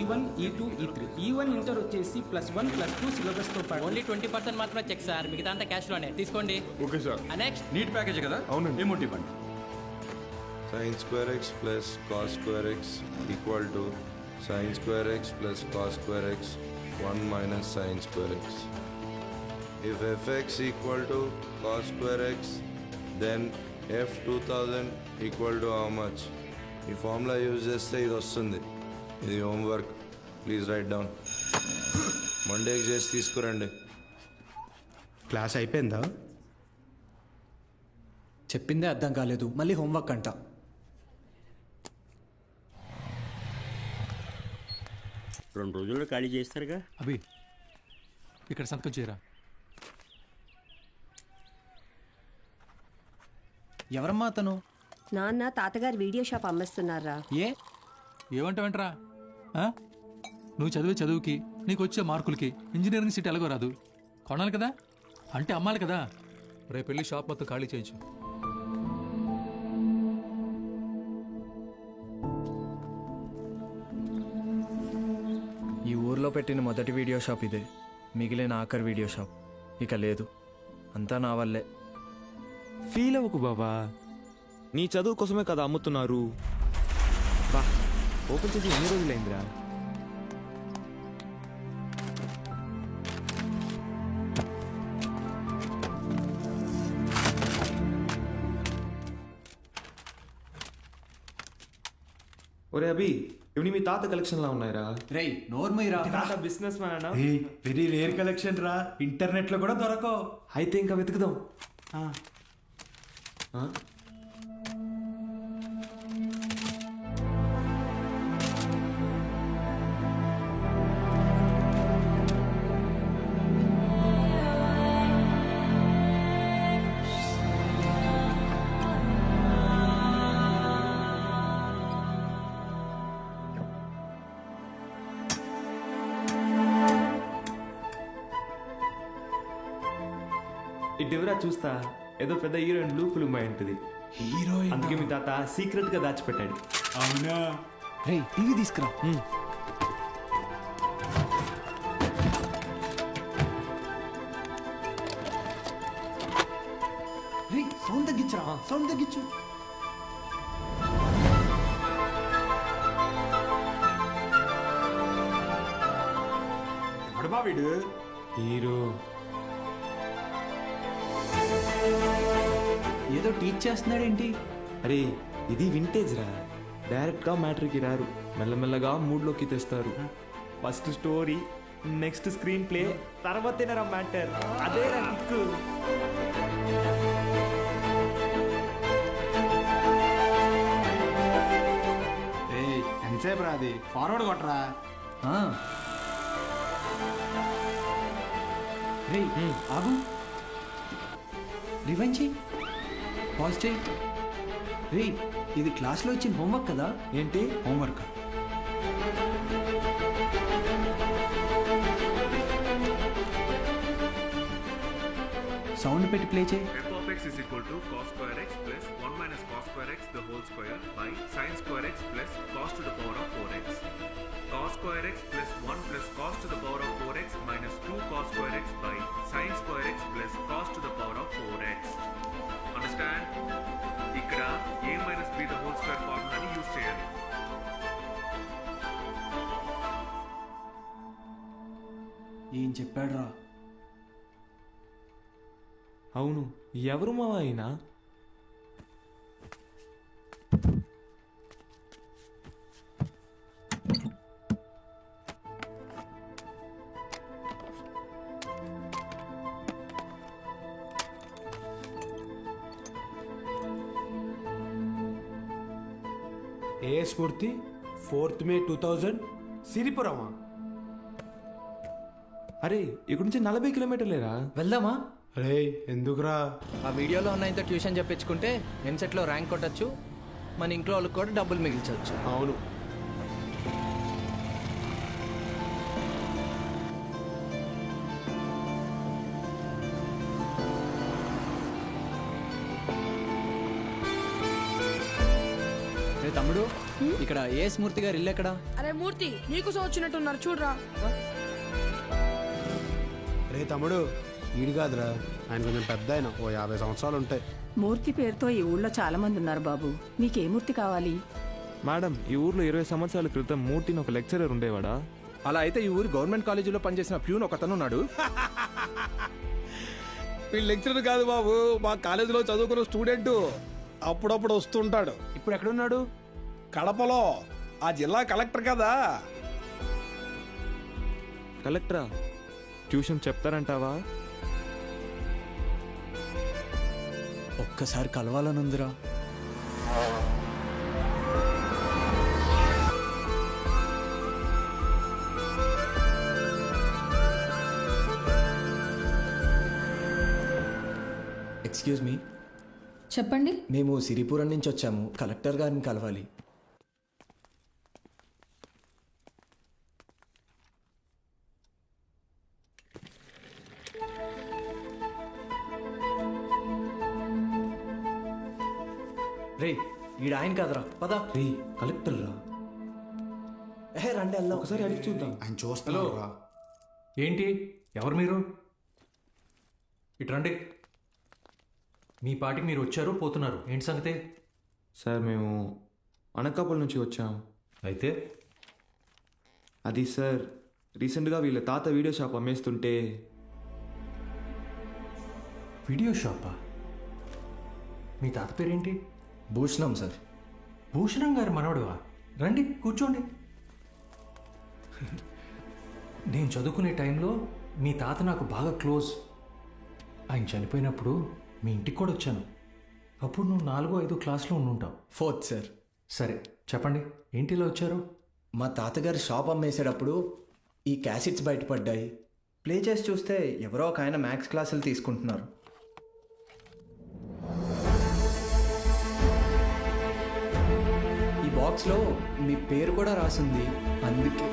E1 E2 E3 E1 inter వచ్చేసి +1 +2 సిలబస్తో పాటు only 20% మాత్రమే చెక్ సార్, మిగతా అంతా క్యాష్లోనే తీసుకోండి. Okay sir. Next NEET package కదా? అవునండి. ఏమోటి ఇవ్వండి. sin square x plus cos square x equal to sin square x plus cos square x 1 minus sin square x. If fx equal to cos square x, then f 2000 equal to how much? ఈ formula use చేస్తే ఇది వస్తుంది. ఇది homework, please right down. మండేకి చేసి తీసుకురండి. Class అయిపోయిందా? చెప్పిందే అర్థం కాలేదు, మళ్ళీ హోంవర్క్ అంట. రెండు రోజుల్లో ఖాళీ చేస్తారుగా. అభి ఇక్కడ సంతకం చేయరా. ఎవరమ్మా అతను? నాన్న తాతగారు వీడియో షాప్ అమ్మేస్తున్నారా? ఏమంటావేంట్రా? నువ్వు చదివే చదువుకి నీకు వచ్చే మార్కులకి ఇంజనీరింగ్ సీట్ ఎలాగో రాదు. కొనాలి కదా, అంటే అమ్మాలి కదా. రేపు వెళ్ళి షాప్ మొత్తం ఖాళీ చేయించు. ఈ ఊర్లో పెట్టిన మొదటి వీడియో షాప్ ఇదే, మిగిలిన ఆఖరి వీడియో షాప్ ఇక లేదు. అంతా నా వల్లే. ఫీల్ అవ్వకు బాబా, నీ చదువు కోసమే కదా అమ్ముతున్నారు. బా ఓపెన్ చేసి ఎన్ని రోజులైందిరా? ఒరే అభి, ఇవి మీ తాత కలెక్షన్ లా ఉన్నాయిరా. రేయ్ నోర్మయ్యరా, తాత బిజినెస్ మ్యాన్ అన్నా. వెరీ రేర్ కలెక్షన్ రా, ఇంటర్నెట్లో కూడా దొరకవు. అయితే ఇంకా వెతుకుదాం. ఇటువరా చూస్తా, ఏదో పెద్ద హీరోయిన్ బ్లూ ఫిల్మ్ అయి ఉంటుంది. హీరోయిన్ అందుకే మీ తాత సీక్రెట్ గా దాచిపెట్టాడు. అవునా? రేయ్ టీవీ తీసుకురా. రేయ్ సౌండ్ తగ్గించరా, సౌండ్ తగ్గించు. ఎవడబా వీడు? హీరో ఏదో టీచ్ చేస్తున్నాడేంటి? అరే ఇది వింటేజ్ రా, డైరెక్ట్ గా మ్యాటర్కి రారు, మెల్లమెల్లగా మూడ్లోకి తెస్తారు. First story, next screenplay, తర్వాతేనరా మ్యాటర్. అదే రా కిక్కు. ఎంతసేపు రాది? ఫార్వర్డ్ కొట్టరా. రేయ్ ఆగు, రివైండ్ చెయ్యి, పాజ్ చెయ్యి. రేయ్ ఇది క్లాస్లో ఇచ్చిన హోంవర్క్ కదా? ఏంటి హోంవర్క్. సౌండ్ పెట్టి ప్లే చేయి. f of x is equal to cos square x plus 1 minus cos square x the whole square by sin square x plus cos to the power of 4x. Cos square x plus 1 plus cos to the power of 4x minus 2 cos square x by sin square x plus cos to the power of 4x. Understand? ఇక్కడ a minus b the whole square ఫార్ములాని use చేయాలి. ఏం చెప్పాడు రా? అవును, ఎవరు మా అయినా? ఏ స్ఫూర్తి 4th May 2000 సిరిపురమా? అరే ఇక్కడ నుంచి 40 కిలోమీటర్లేరా. వెళ్దామా? అరే ఎందుకురా? ఆ వీడియోలో ఉన్న ఇంత ట్యూషన్ చెప్పించుకుంటే ఎంసెట్లో ర్యాంక్ కొట్టచ్చు, మన ఇంట్లో వాళ్ళకి కూడా డబ్బులు మిగిల్చవచ్చు. అవును. రే తమ్ముడు, ఇక్కడ ఏ స్మూర్తి గారు ఇల్లు ఎక్కడ? అరే మూర్తి నీకోసం వచ్చినట్టున్నారు చూడరా. రే తమ్ముడు, ఈడు కాదురా, ఆయన కొంచెం పెద్ద ఆయన, ఓ 50 సంవత్సరాలు ఉంటాయి. మూర్తి పేరుతో ఈ ఊళ్ళో చాలా మంది ఉన్నారు బాబు. నీకే మూర్తి కావాలి? మేడం, ఈ ఊర్లో 20 సంవత్సరాల క్రితం మూర్తిని ఒక లెక్చరర్ ఉండేవాడా? అలా అయితే ఈ ఊరు గవర్నమెంట్ కాలేజీలో పనిచేసిన ప్యూన్ ఒకతను ఉన్నాడు. వీళ్ళు లెక్చరర్ కాదు బాబు, మా కాలేజీలో చదువుకున్న స్టూడెంట్. అప్పుడప్పుడు వస్తుంటాడు. ఇప్పుడు ఎక్కడున్నాడు? కడపలో, ఆ జిల్లా కలెక్టర్ కదా. కలెక్టరా? ట్యూషన్ చెప్తారంటావా? ఒక్కసారి కలవాలనుందిరా. Excuse me. చెప్పండి. మేము సిరిపురం నుంచి వచ్చాము, కలెక్టర్ గారిని కలవాలి. రే, ఈడ ఆయన కాదరా, పద. రే, కలెక్టర్ రా. రండి వెళ్దాం. ఒకసారి అడిగి చూద్దాం. ఆయన చూస్తున్నాడు. ఏంటి, ఎవరు మీరు? ఇటు రండి. మీ పాటికి మీరు వచ్చారు, పోతున్నారు. ఏంటి సంగతి? సార్, మేము అనకాపల్లి నుంచి వచ్చాం. అయితే అది సార్, రీసెంట్గా వీళ్ళ తాత వీడియో షాప్ అమ్మేస్తుంటే. వీడియో షాపా? మీ తాత పేరేంటి? భూషణం సార్. భూషణం గారి మనవడువా? రండి కూర్చోండి. నేను చదువుకునే టైంలో మీ తాత నాకు బాగా క్లోజ్. ఆయన చనిపోయినప్పుడు మీ ఇంటికి కూడా వచ్చాను. అప్పుడు నువ్వు 4వ 5వ క్లాస్లో ఉండుంటావు. 4th sir. సరే చెప్పండి, ఏంటిలో వచ్చారు? మా తాతగారి షాప్ అమ్మేసేటప్పుడు ఈ క్యాసెట్స్ బయటపడ్డాయి. ప్లే చేసి చూస్తే ఎవరో ఒక ఆయన మ్యాథ్స్ క్లాసులు తీసుకుంటున్నారు. ఈ బాక్స్లో మీ పేరు కూడా రాసింది, అందుకే.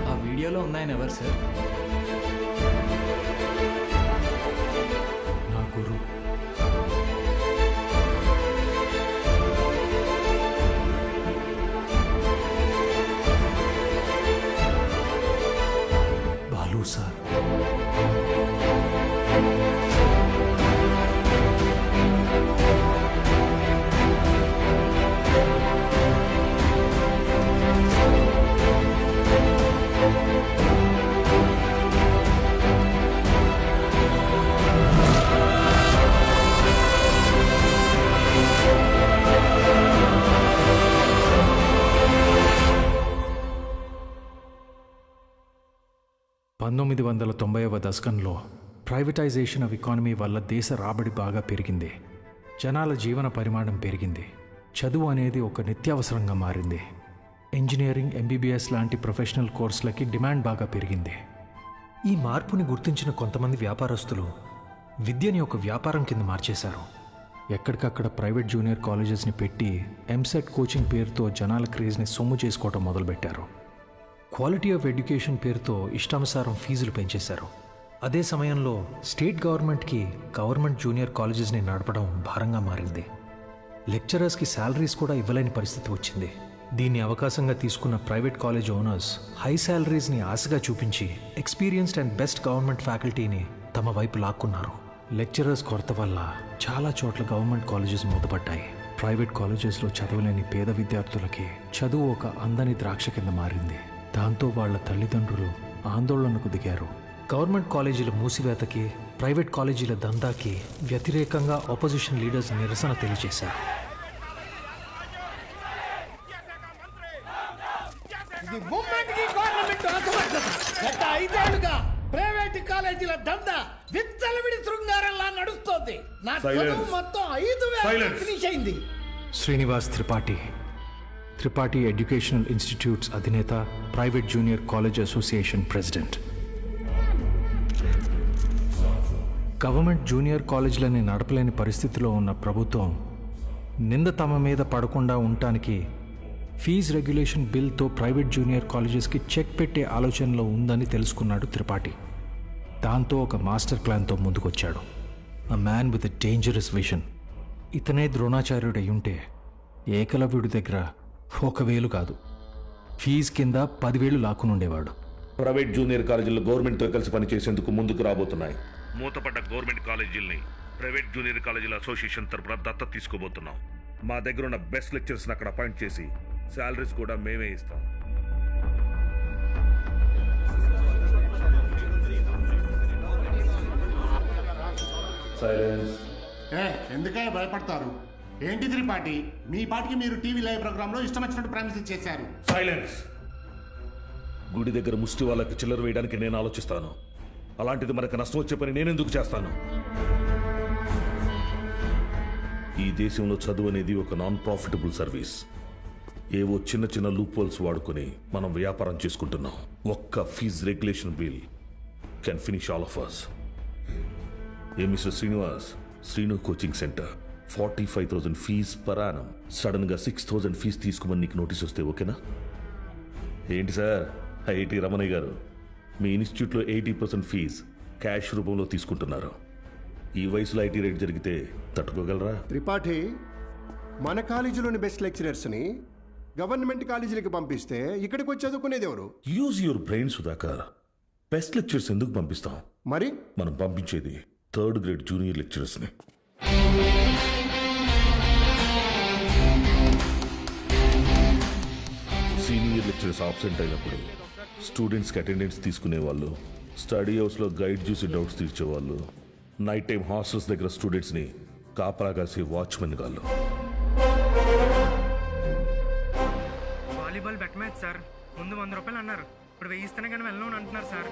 ఆ వీడియోలో ఉన్నాయని ఎవరు సార్? నా గురు. బాలు సార్. దశకంలో ప్రైవేటైజేషన్ ఆఫ్ ఎకానమీ వల్ల దేశ రాబడి బాగా పెరిగింది. జనాల జీవన పరిమాణం పెరిగింది. చదువు అనేది ఒక నిత్యావసరంగా మారింది. ఇంజనీరింగ్, ఎంబీబీఎస్ లాంటి ప్రొఫెషనల్ కోర్సులకి డిమాండ్ బాగా పెరిగింది. ఈ మార్పుని గుర్తించిన కొంతమంది వ్యాపారస్తులు విద్యని ఒక వ్యాపారం కింద మార్చేశారు. ఎక్కడికక్కడ ప్రైవేట్ జూనియర్ కాలేజెస్ని పెట్టి ఎంసెట్ కోచింగ్ పేరుతో జనాల క్రేజ్ని సొమ్ము చేసుకోవడం మొదలుపెట్టారు. క్వాలిటీ ఆఫ్ ఎడ్యుకేషన్ పేరుతో ఇష్టానుసారం ఫీజులు పెంచేశారు. అదే సమయంలో స్టేట్ గవర్నమెంట్కి గవర్నమెంట్ జూనియర్ కాలేజెస్ని నడపడం భారంగా మారింది. లెక్చరర్స్కి శాలరీస్ కూడా ఇవ్వలేని పరిస్థితి వచ్చింది. దీన్ని అవకాశంగా తీసుకున్న ప్రైవేట్ కాలేజ్ ఓనర్స్ హై శాలరీస్ని ఆశగా చూపించి ఎక్స్పీరియన్స్డ్ అండ్ బెస్ట్ గవర్నమెంట్ ఫ్యాకల్టీని తమ వైపు లాక్కున్నారు. లెక్చరర్స్ కొరత వల్ల చాలా చోట్ల గవర్నమెంట్ కాలేజెస్ మూతపడ్డాయి. ప్రైవేట్ కాలేజెస్లో చదవలేని పేద విద్యార్థులకి చదువు ఒక అందని ద్రాక్ష కింద మారింది. దాంతో వాళ్ల తల్లిదండ్రులు ఆందోళనకు దిగారు. గవర్నమెంట్ కాలేజీల మూసివేతకి, ప్రైవేట్ కాలేజీల దందాకి వ్యతిరేకంగా ఆపోజిషన్ లీడర్స్ నిరసన తెలియజేశారు. ప్రైవేట్ కాలేజీల దందా విచ్చలవిడి శృంగారంలా నడుస్తోంది. నా చదువు మొత్తం 5,000 ఫినిష్ అయింది. శ్రీనివాస్ త్రిపాఠి, త్రిపాఠి ఎడ్యుకేషనల్ ఇన్స్టిట్యూట్స్ అధినేత, private junior college association president. Government junior కాలేజీలని నడపలేని పరిస్థితిలో ఉన్న ప్రభుత్వం నింద తమ మీద పడకుండా ఉండటానికి ఫీజ్ రెగ్యులేషన్ బిల్తో ప్రైవేట్ జూనియర్ కాలేజెస్కి చెక్ పెట్టే ఆలోచనలో ఉందని తెలుసుకున్నాడు త్రిపాఠి. దాంతో ఒక మాస్టర్ ప్లాన్తో ముందుకొచ్చాడు. A man with a dangerous vision. ఇతనే ద్రోణాచార్యుడై ఉంటే ఏకలవ్యుడి దగ్గర 1,000 కాదు, ఫీజు కింద 10,000 లాక్కునుండేవాడు. ప్రైవేట్ జూనియర్ కాలేజీలు గవర్నమెంట్తో కలిసి పనిచేసేందుకు ముందుకు రాబోతున్నాయి. మూతపడ్డ గవర్నమెంట్ కాలేజీల్ని ప్రైవేట్ జూనియర్ కాలేజీల అసోసియేషన్ తరపున దత్తత తీసుకోబోతున్నాం. మా దగ్గర ఉన్న బెస్ట్ లెక్చర్స్ని అక్కడ అపాయింట్ చేసి శాలరీస్ కూడా మేమే ఇస్తాం. సైలెన్స్. ఎందుకే భయపడతారు? ఏంటి త్రిపాఠి, మీ పాటికి మీరు టీవీ లైవ్ ప్రోగ్రామ్ లో ఇష్టం వచ్చినట్టు ప్రామిస్ చేశారు. సైలెన్స్. గుడి దగ్గర ముష్టి వాళ్ళకి చిల్లర వేయడానికి నేను ఆలోచిస్తాను. అలాంటిది మనకు నష్టం వచ్చే పని నేనెందుకు చేస్తాను? ఈ దేశంలో చదువు అనేది ఒక నాన్ ప్రాఫిటబుల్ సర్వీస్. ఏవో చిన్న చిన్న లూప్ హోల్స్ వాడుకొని మనం వ్యాపారం చేసుకుంటున్నాం. ఒక్క fee regulation bill can finish all of us. ఏ mister Srinivas, Srinu coaching centre 45,000 fee per annum. Sudden గా 6,000 ఫీజు తీసుకోమని నీకు నోటీస్ వస్తే ఓకేనా? ఏంటి సార్, ఐఐటి రమణయ్య గారు, మీ ఇన్స్టిట్యూట్లో 80% ఫీజ్ క్యాష్ రూపంలో తీసుకుంటున్నారు. ఈ వయసులో ఐటీ రేట్ జరిగితే తట్టుకోగలరా? త్రిపాఠి, మన కాలేజీలోని బెస్ట్ లెక్చరర్స్ని గవర్నమెంట్ కాలేజీలకు పంపిస్తే ఇక్కడికి వచ్చి చదువుకునేది ఎవరు? Use your brain Sudhakar. Best lectures ఎందుకు పంపిస్తాం? మరి మనం పంపించేది 3rd గ్రేడ్ జూనియర్ లెక్చరర్స్ని. సీనియర్ లెక్చరర్స్ ఆబ్సెంట్ అయినప్పుడు స్టూడెంట్స్కి అటెండెన్స్ తీసుకునేవాళ్ళు, స్టడీ హౌస్లో గైడ్ చూసి డౌట్స్ తీర్చేవాళ్ళు, నైట్ టైం హాస్టల్స్ దగ్గర స్టూడెంట్స్ని కాపలా కాసే వాచ్మెన్ గాళ్ళు. Volleyball bet match sir. ముందు 100 రూపాయలు అన్నారు, ఇప్పుడు 1000 ఇస్తేనే కానీ వెళ్ళను అంటున్నారు సార్.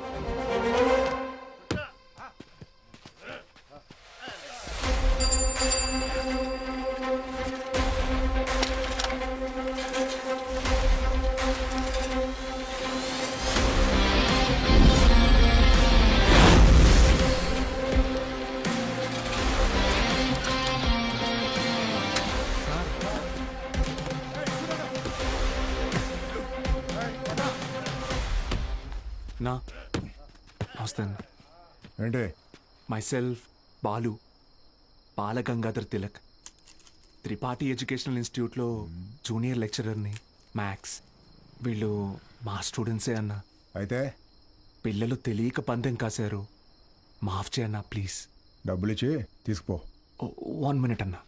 నా వస్తాను. ఏంటి? మైసెల్ఫ్ బాలు, బాలగంగాధర్ తిలక్, త్రిపాఠి ఎడ్యుకేషనల్ ఇన్స్టిట్యూట్లో జూనియర్ లెక్చరర్ని, మ్యాథ్స్. వీళ్ళు మా స్టూడెంట్సే అన్న. అయితే పిల్లలు తెలియక పందెం కాశారు, మాఫ్ చేయన్నా ప్లీజ్. డబ్బులు ఇచ్చి తీసుకుపో. 1 మినిట్ అన్న.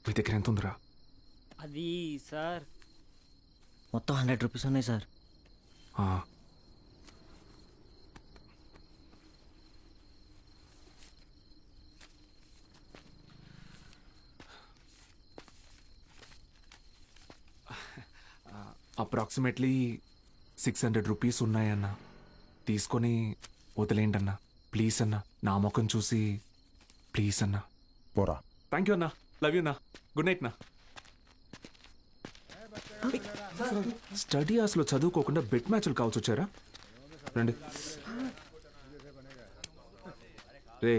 మీ దగ్గర ఎంత ఉందిరా? అది సార్ మొత్తం 100 రూపీస్ ఉన్నాయి సార్. అప్రాక్సిమేట్లీ 600 రూపీస్ ఉన్నాయన్న. తీసుకొని వదిలేండి అన్న, ప్లీజ్ అన్న. నా ముఖం చూసి ప్లీజ్ అన్న. పోరా. థ్యాంక్ యూ అన్న. లవ్ యూ అన్న. గుడ్ నైట్ నా. స్టడీ అవర్స్లో చదువుకోకుండా బెట్ మ్యాచ్లు కావచ్చు వచ్చారా? రండి. రే,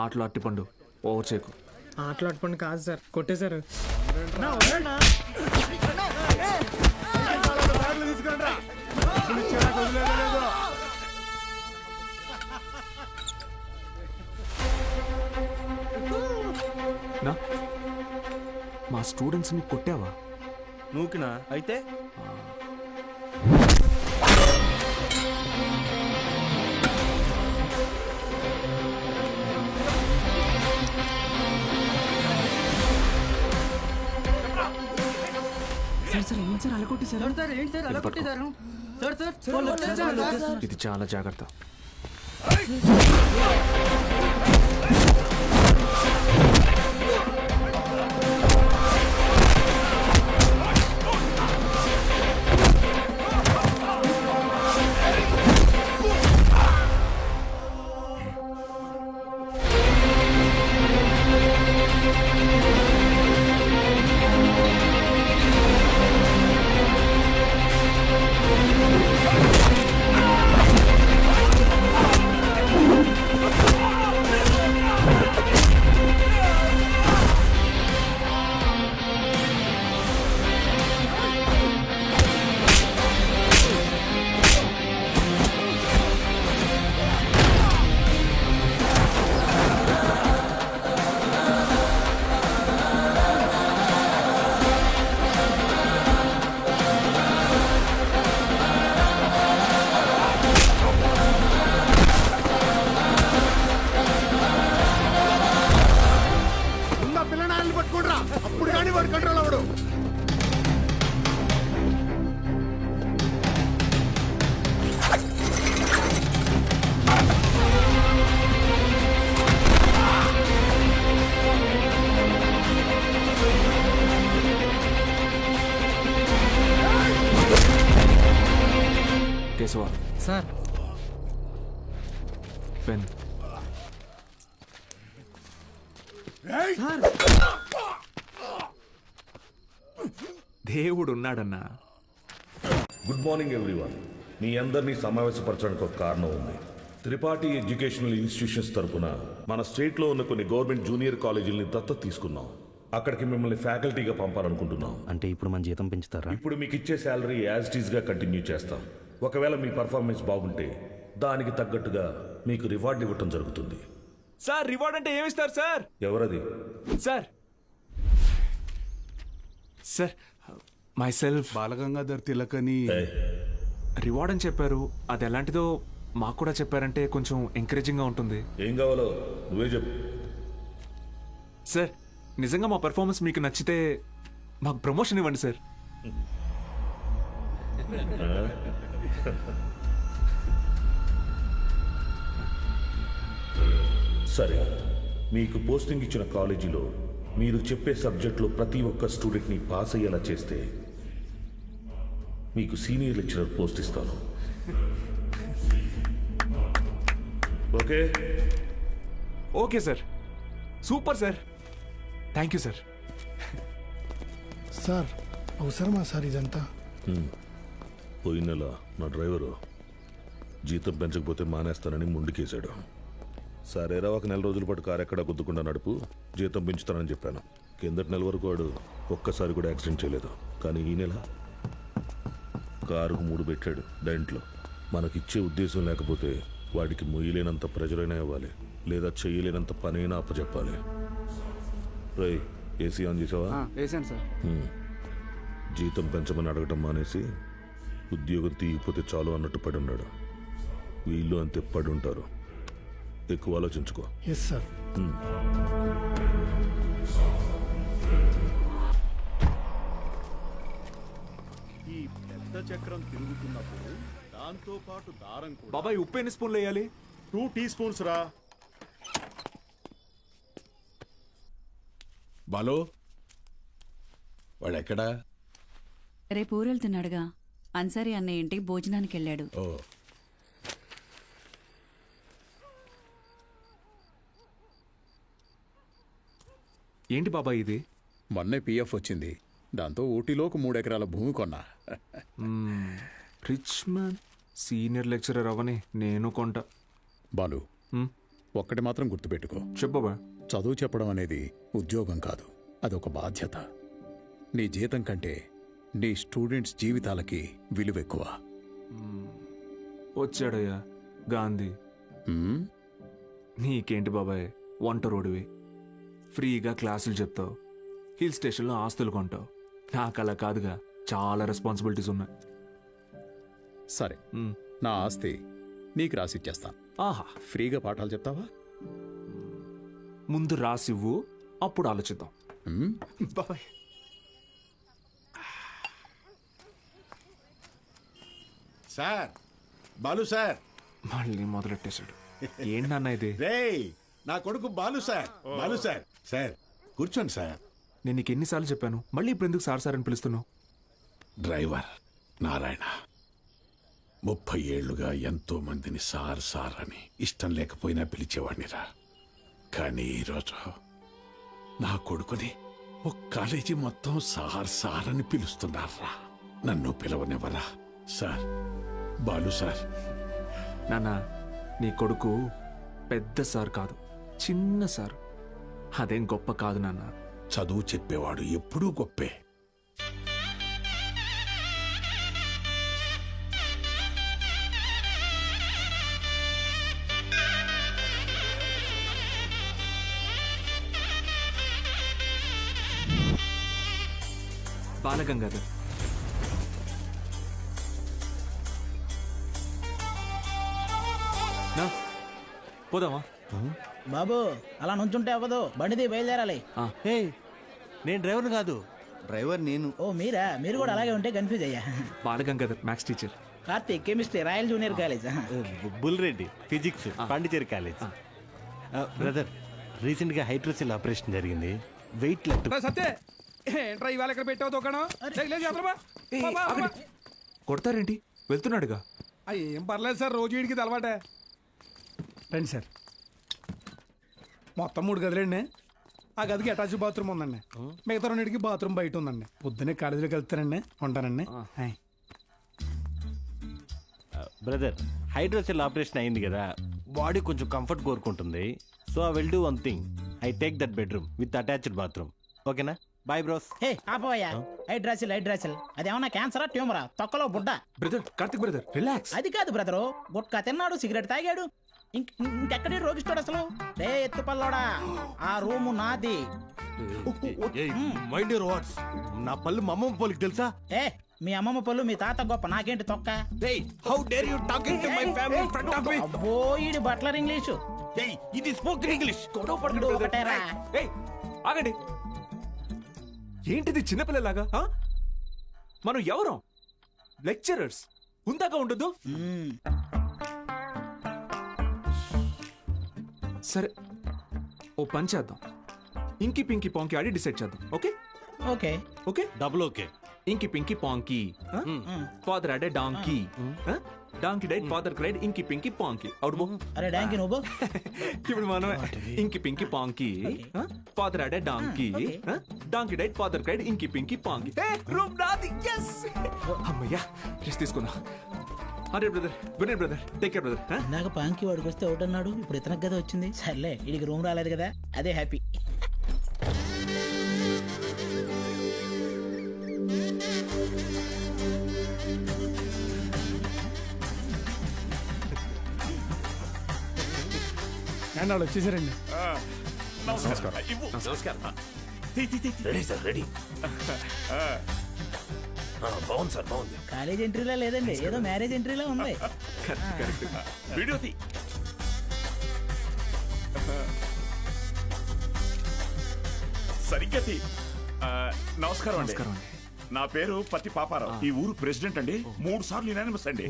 ఆటలు అట్టిపండు, ఓవర్ చేయకు. ఆటలు అట్టుపండి కాదు సార్, కొట్టేశారు. నా మా స్టూడెంట్స్ని కొట్టావా? నూకినా అయితే ఇది చాలా జాగ్రత్త. Keshava sir pen. దేవుడు ఉన్నాడన్నా. Good morning everyone. మీ అందరినీ సమావేశపరచడానికి ఒక కారణం ఉంది. త్రిపాఠి ఎడ్యుకేషనల్ ఇన్స్టిట్యూషన్స్ తరపున మన స్టేట్లో ఉన్న కొన్ని గవర్నమెంట్ జూనియర్ కాలేజీలని దత్తత తీసుకున్నాం. అక్కడికి మిమ్మల్ని ఫ్యాకల్టీగా పంపాలనుకుంటున్నాం. అంటే ఇప్పుడు మన జీతం పెంచుతారా? ఇప్పుడు మీకు ఇచ్చే శాలరీ యాజ్ ఇట్ ఈస్గా కంటిన్యూ చేస్తాం. ఒకవేళ మీ పర్ఫార్మెన్స్ బాగుంటే దానికి తగ్గట్టుగా మీకు రివార్డ్ ఇవ్వటం జరుగుతుంది. సార్ రివార్డ్ అంటే ఏమిస్తారు సార్? ఎవరది? Sir sir myself Balagangadhar తిలకని రివార్డ్ అని చెప్పారు. అది ఎలాంటిదో మాకు కూడా చెప్పారంటే కొంచెం ఎంకరేజింగ్గా ఉంటుంది. ఏం కావాలో నువ్వే చెప్పు. సార్ నిజంగా మా పెర్ఫార్మెన్స్ మీకు నచ్చితే మాకు ప్రమోషన్ ఇవ్వండి సార్. సరే, మీకు పోస్టింగ్ ఇచ్చిన కాలేజీలో మీరు చెప్పే సబ్జెక్టులో ప్రతి ఒక్క స్టూడెంట్ని పాస్ అయ్యేలా చేస్తే మీకు సీనియర్ లెక్చరర్ పోస్ట్ ఇస్తాను. Okay? Okay sir, super sir, thank you sir. Sir అవసరమా సార్ ఇదంతా? పోయిన నెల నా డ్రైవరు జీతం పెంచకపోతే మానేస్తానని ముందుకేశాడు. సరేరా, ఒక నెల రోజుల పాటు కారు ఎక్కడా గుద్దుకుండా నడుపు, జీతం పెంచుతానని చెప్పాను. కిందటి నెల వరకు వాడు ఒక్కసారి కూడా యాక్సిడెంట్ చేయలేదు. కానీ ఈ నెల కారుకు 3 పెట్టాడు డెంట్లో. మనకిచ్చే ఉద్దేశం లేకపోతే వాడికి మొయ్యలేనంత ప్రెజరైనా ఇవ్వాలి, లేదా చేయలేనంత పనైనా అప్పచెప్పాలి. రై, ఏసీ ఆన్ చేసావా? వేసాను సార్. జీతం పెంచమని అడగటం మానేసి ఉద్యోగం తీయకపోతే చాలు అన్నట్టు పడి ఉన్నాడు. వీళ్ళు అంతే పడి ఉంటారు. ఎక్కువ ఆలోచించుకో. Yes sir. ఈ పెద్ద చక్రం తిరుగుతున్నప్పుడు దాంతో పాటు దారం కూడా. బాబాయ్ ఉప్పు ఎన్ని స్పూన్లు వేయాలి? 2 teaspoons రా. బాలో వాడెక్కడా? రేపు ఊరెళ్తున్నాడుగా. అన్సారీ అన్నయ్య ఇంటికి భోజనానికి వెళ్ళాడు. ఓ, ఏంటి బాబాయ్ ఇది? మొన్నే పిఎఫ్ వచ్చింది. దాంతో ఊటీలోకి 3 ఎకరాల భూమి కొన్నా. రిచ్ మ్యాన్ సీనియర్ లెక్చరర్ అవని నేను కొంటా. బాలు, ఒక్కటి మాత్రం గుర్తుపెట్టుకో. చెప్పు బాబాయ్. చదువు చెప్పడం అనేది ఉద్యోగం కాదు, అదొక బాధ్యత. నీ జీతం కంటే నీ స్టూడెంట్స్ జీవితాలకి విలువ ఎక్కువ. వచ్చాడయ్యా గాంధీ. నీకేంటి బాబాయ్, వంట రోడ్డువి, ఫ్రీగా క్లాసులు చెప్తావు, హిల్ స్టేషన్లో ఆస్తులు కొంటావు. నాకు అలా కాదుగా, చాలా రెస్పాన్సిబిలిటీస్ ఉన్నాయి. సరే, నా ఆస్తి నీకు రాసిచ్చేస్తాను. ఆహా, ఫ్రీగా పాఠాలు చెప్తావా? ముందు రాసివ్వు, అప్పుడు ఆలోచిద్దాం. బాబాయ్, సార్, బాలు సార్. మళ్ళీ మొదలెట్టేశాడు. ఏంటి నాన్న ఇది? రేయ్, నా కొడుకు Balu sir. Balu sir. Sir కూర్చోండి సార్. నేను నీకు ఎన్నిసార్లు చెప్పాను, మళ్ళీ ఇప్పుడు ఎందుకు సార్ సార్ అని పిలుస్తున్నావు? డ్రైవర్ నారాయణ 30 ఏళ్లుగా ఎంతో మందిని సార్ సార్ అని ఇష్టం లేకపోయినా పిలిచేవాడినిరా. కానీ ఈరోజు నా కొడుకుని ఒక కాలేజీ మొత్తం సార్ సార్ అని పిలుస్తున్నారా. నన్ను పిలవనివ్వరా సార్? బాలు సార్. నాన్న, నీ కొడుకు పెద్ద సార్ కాదు, చిన్న సార్. అదేం గొప్ప కాదు నాన్న. చదువు చెప్పేవాడు ఎప్పుడూ గొప్పే. బాలగంగాధర్. పోదామా? బాబు అలా నుంచుంటే అవ్వదు, బండిది బయలుదేరాలి. నేను డ్రైవర్ కాదు, డ్రైవర్ నేను. ఓ మీరా? మీరు కూడా అలాగే ఉంటే కన్ఫ్యూజ్ అయ్యా. Balagangadhar maths teacher. Karthik chemistry, Royal Junior College. Bulreddy physics, Pondicherry college. Brother, recent గా హైడ్రోసిల్ ఆపరేషన్ జరిగింది. వెయిట్ సత్తే ఏంట్రా ఇవాళ ఎక్కడ పెట్టావు దుకాణం? కొడతారేంటి? వెళ్తున్నాడుగా. ఏం పర్లేదు సార్, రోజు వీడికి అలవాటే. రండి సార్. మొత్తం 3 గదులండి. ఆ గదికి అటాచ్ బాత్రూమ్ ఉందండి. మిగతా 2 బాత్రూమ్ బయట ఉందండి. పొద్దున్నే కాలేజీలోకి వెళ్తానండి. ఉంటానండి. బ్రదర్, హైడ్రోసెల్ ఆపరేషన్ అయింది కదా, బాడీ కొంచెం కంఫర్ట్ కోరుకుంటుంది. So I will do one thing, I take that bedroom with attached bathroom. ఓకేనా? Bye bros. హే ఆపోయా, హైడ్రాసిల్ అదేమన్నా క్యాన్సరా ట్యూమరా తొక్కలో బుడ్డ? Brother, Karthik brother, relax. అది కాదు బ్రదరు, గుట్కా తిన్నాడు, సిగరెట్ తాగాడు, ఇంకెక్కడే రోగిస్తాడు అసలు. రే ఎత్తుపల్లోడా, ఆ రూము నాది. Mind your words. నా పళ్ళు మా అమ్మమ్మ పోలికి తెలుసా? ఏ మీ అమ్మమ్మ పళ్ళు మీ తాత గొప్ప, నాకేంటి తొక్క? How dare you talking to my family in front of me? అబ్బో ఈడి బట్లర్ ఇంగ్లీషు. ఇది స్పోకెన్ ఇంగ్లీష్. గొడవ పడకడు ఒకటేరా. ఆగండి, ఏంటిది చిన్నపిల్లలాగా? మనం ఎవరం? లెక్చరర్స్. ఉందాక ఉండదు. సరే, ఓ పని చేద్దాం. ఇంకి పింకి పాంకి ఆడి డిసైడ్ చేద్దాం. Okay okay okay, double okay. Inky pinky ponky. Father had a donkey. Donkey died, father cried, inky pinky పాంకి. అవును. అరే డాంకీ నువ్వు. ఇప్పుడు మనం inky pinky ponky. Father had a donkey. Donkey died, father cried, inky pinky ponky. Room నాది. yes. అమ్మయ్యా, rest తీసుకుందాం. అరే brother, good night brother, take care brother. ఇందాక పాంకి వాడికి వస్తే ఒకటి అన్నాడు, ఇప్పుడు ఇతనికి కదా వచ్చింది. సర్లే, వీడికి రూమ్ రాలేదు కదా, అదే హ్యాపీ. వాళ్ళు వచ్చేసారండి. నమస్కారం. Ready sir, ready. బాగుంది సార్, బాగుంది. కాలేజ్ ఎంట్రీలా లేదండి, ఏదో మ్యారేజ్ ఎంట్రీలా ఉంది. వీడియో తీ. సరిగ్గా తీ. నమస్కారం అండి. నా పేరు పత్తి పాపారావు. ఈ ఊరు ప్రెసిడెంట్ అండి. 3 సార్లు యునానిమస్ అండి.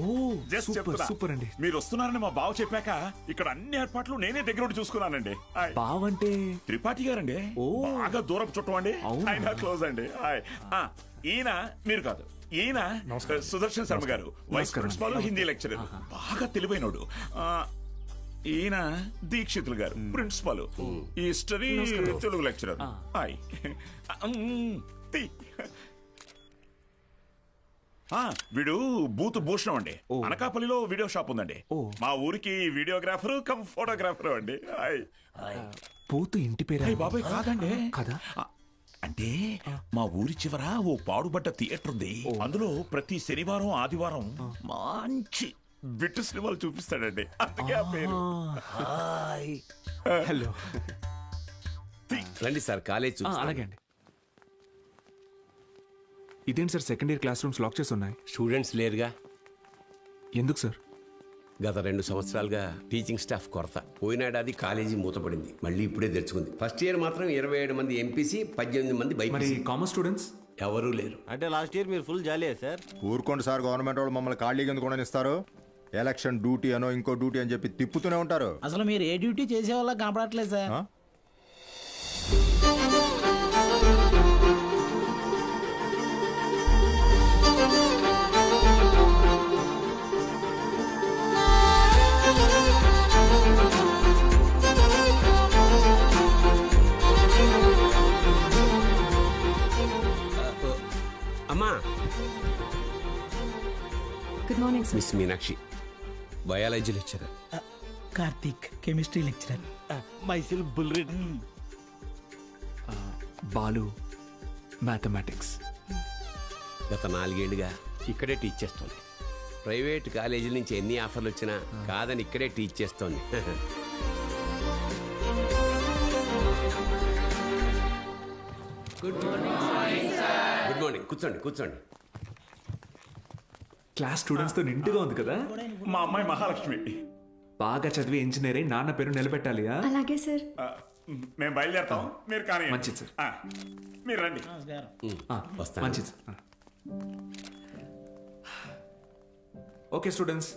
జస్ట్ చెప్తున్నా. సూపర్ అండి. మీరు వస్తున్నారని మా బావ చెప్పాక ఇక్కడ అన్ని ఏర్పాట్లు నేనే దగ్గర ఉండి చూసుకున్నానండి. బావంటే త్రిపాఠి గారండి. బాగా దూరపు చుట్టం అండి. ఆయన క్లోజ్ అండి. ఈయన మీరు కాదు, ఈయన సుదర్శన్ శర్మ గారు, వైస్ ప్రిన్సిపాల్, హిందీ లెక్చరర్, బాగా తెలివైనడు. ఈయన దీక్షితులు గారు, ప్రిన్సిపాల్, హిస్టరీ తెలుగు లెక్చరర్. వీడు బూత్ భూషణం అండి. అనకాపల్లిలో వీడియో షాప్ ఉందండి. మా ఊరికి వీడియోగ్రాఫర్ కమ్ ఫోటోగ్రాఫర్ అండి. బూత్ ఇంటి పేరు? బాబాయ్ కాదండి. కదా, అంటే మా ఊరి చివర ఓ పాడుబడ్డ థియేటర్ ఉంది. అందులో ప్రతి శనివారం ఆదివారం మంచి బిట్టు సినిమాలు చూపిస్తాడండి. అందుకే ఆ పేరు. హలో, రండి సార్, కాలేజ్. అలాగే అండి. ఇదేంటి sir, second year classrooms lock చేసి ఉన్నాయి? స్టూడెంట్స్ లేరుగా. ఎందుకు సార్? గత 2 సంవత్సరాలుగా టీచింగ్ స్టాఫ్ కొరత. పోయినాడాది కాలేజీ మూతపడింది, మళ్ళీ ఇప్పుడే తెరుచుకుంది. ఫస్ట్ ఇయర్ మాత్రం 27 మంది ఎంపీసీ, 18 మంది బైపీసీ. కామర్స్ స్టూడెంట్స్ ఎవరూ లేరు. అంటే లాస్ట్ ఇయర్ మీరు ఫుల్ జాలీయా సార్? ఊరుకోండి సార్, గవర్నమెంట్ వాళ్ళు మమ్మల్ని ఖాళీగా ఎందుకు ఇస్తారు? ఎలక్షన్ డ్యూటీ అనో ఇంకో డ్యూటీ అని చెప్పి తిప్పుతూనే ఉంటారు. అసలు మీరు ఏ డ్యూటీ చేసే వాళ్ళ కనపడట్లేదు సార్. అమ్మా, good morning sir. Miss Meenakshi, biology lecturer. Karthik, chemistry lecturer. Myself బుల్రెడ్. బాలు, మ్యాథమెటిక్స్. గత 4 ఏళ్లుగా ఇక్కడే టీచ్ చేస్తోంది. ప్రైవేట్ కాలేజీల నుంచి ఎన్ని ఆఫర్లు వచ్చినా కాదని ఇక్కడే టీచ్ చేస్తోంది. Good morning. కూర్చోండి, కూర్చోండి. క్లాస్ స్టూడెంట్స్ తో నిండుగా ఉంది కదా. మా అమ్మాయి మహాలక్ష్మి. బాగా చదివి ఇంజనీర్ అయి నాన్న పేరు నిలబెట్టాలి. అలాగే సార్. మేము బయలుదేరుతాం, మీరు కానీ. మంచిది సార్. మీరు రండి. వస్తాను. మంచిది. ఓకే స్టూడెంట్స్,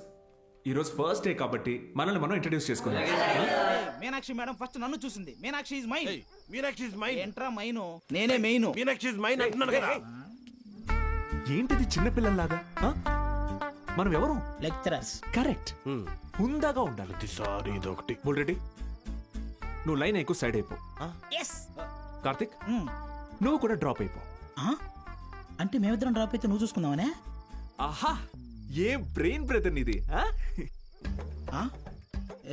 ఈరోజు ఫస్ట్ డే కాబట్టి మనల్ని మనం ఇంట్రడ్యూస్ చేసుకుందాం. మీనాక్షి మేడం ఫస్ట్ నన్ను చూసింది. Meenakshi is mine. Meenakshi is mine. ఎంట్రా మైను, నేనే మెయిన్. మీనాక్షి ఇస్ మైన్ అంటున్నాను కదా. ఏంటిది చిన్నపిల్లల్లాగా? మనం ఎవరు? లెక్చరర్స్. కరెక్ట్. హుందాగా ఉండాలి. ప్రతిసారి ఇదొకటి. బుల్రెడ్డి నువ్వు లైన్ ఎక్కువ సైడ్ అయిపో. ఎస్. కార్తిక్ నువ్వు కూడా డ్రాప్ అయిపో. అంటే మేమిద్దరం డ్రాప్ అయితే నువ్వు చూసుకుందామనే? ఆహా ఏ బ్రెయిన్ బ్రదర్ నీది.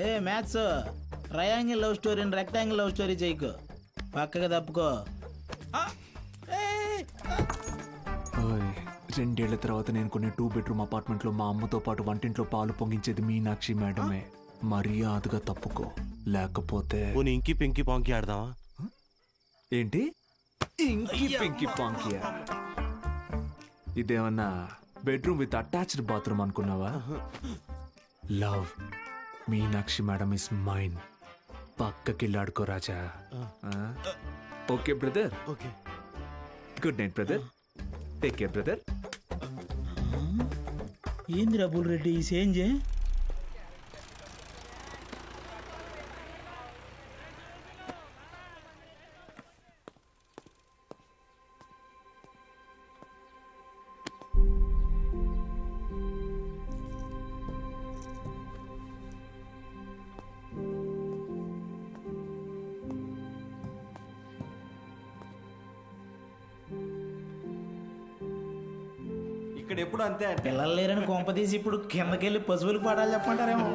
ఏ మ్యాథ్స్ ట్రయాంగిల్ లవ్ స్టోరీని రెక్టాంగిల్ లవ్ స్టోరీ చేయకు, పక్కగా తప్పుకో. 2 ఏళ్ల తర్వాత నేను కొన్ని 2 బెడ్రూమ్ అపార్ట్మెంట్ లో మా అమ్మతో పాటు వంటింట్లో పాలు పొంగించేది మీనాక్షి మేడమే. మర్యాదగా తప్పుకో, లేకపోతే ఇంకి పెంకి పాంకి ఆడదామా? ఏంటి ఇంకి పెంకి పాంకియా? ఇదేమన్నా బెడ్రూమ్ విత్ అటాచ్డ్ బాత్రూమ్ అనుకున్నావా? Love Meenakshi madam is mine. పక్కకిల్లాడుకో రాజా. Okay brother. Okay. Good night brother. Take care brother. ఏందిరా బుల్రెడ్డి ఈ సేంజ్? ఇక్కడ ఎప్పుడు అంతే అంటే పిల్లలు లేరని కొంపదీసి ఇప్పుడు కిందకెళ్ళి పశువులకు పాడాలి చెప్పంటారేమో.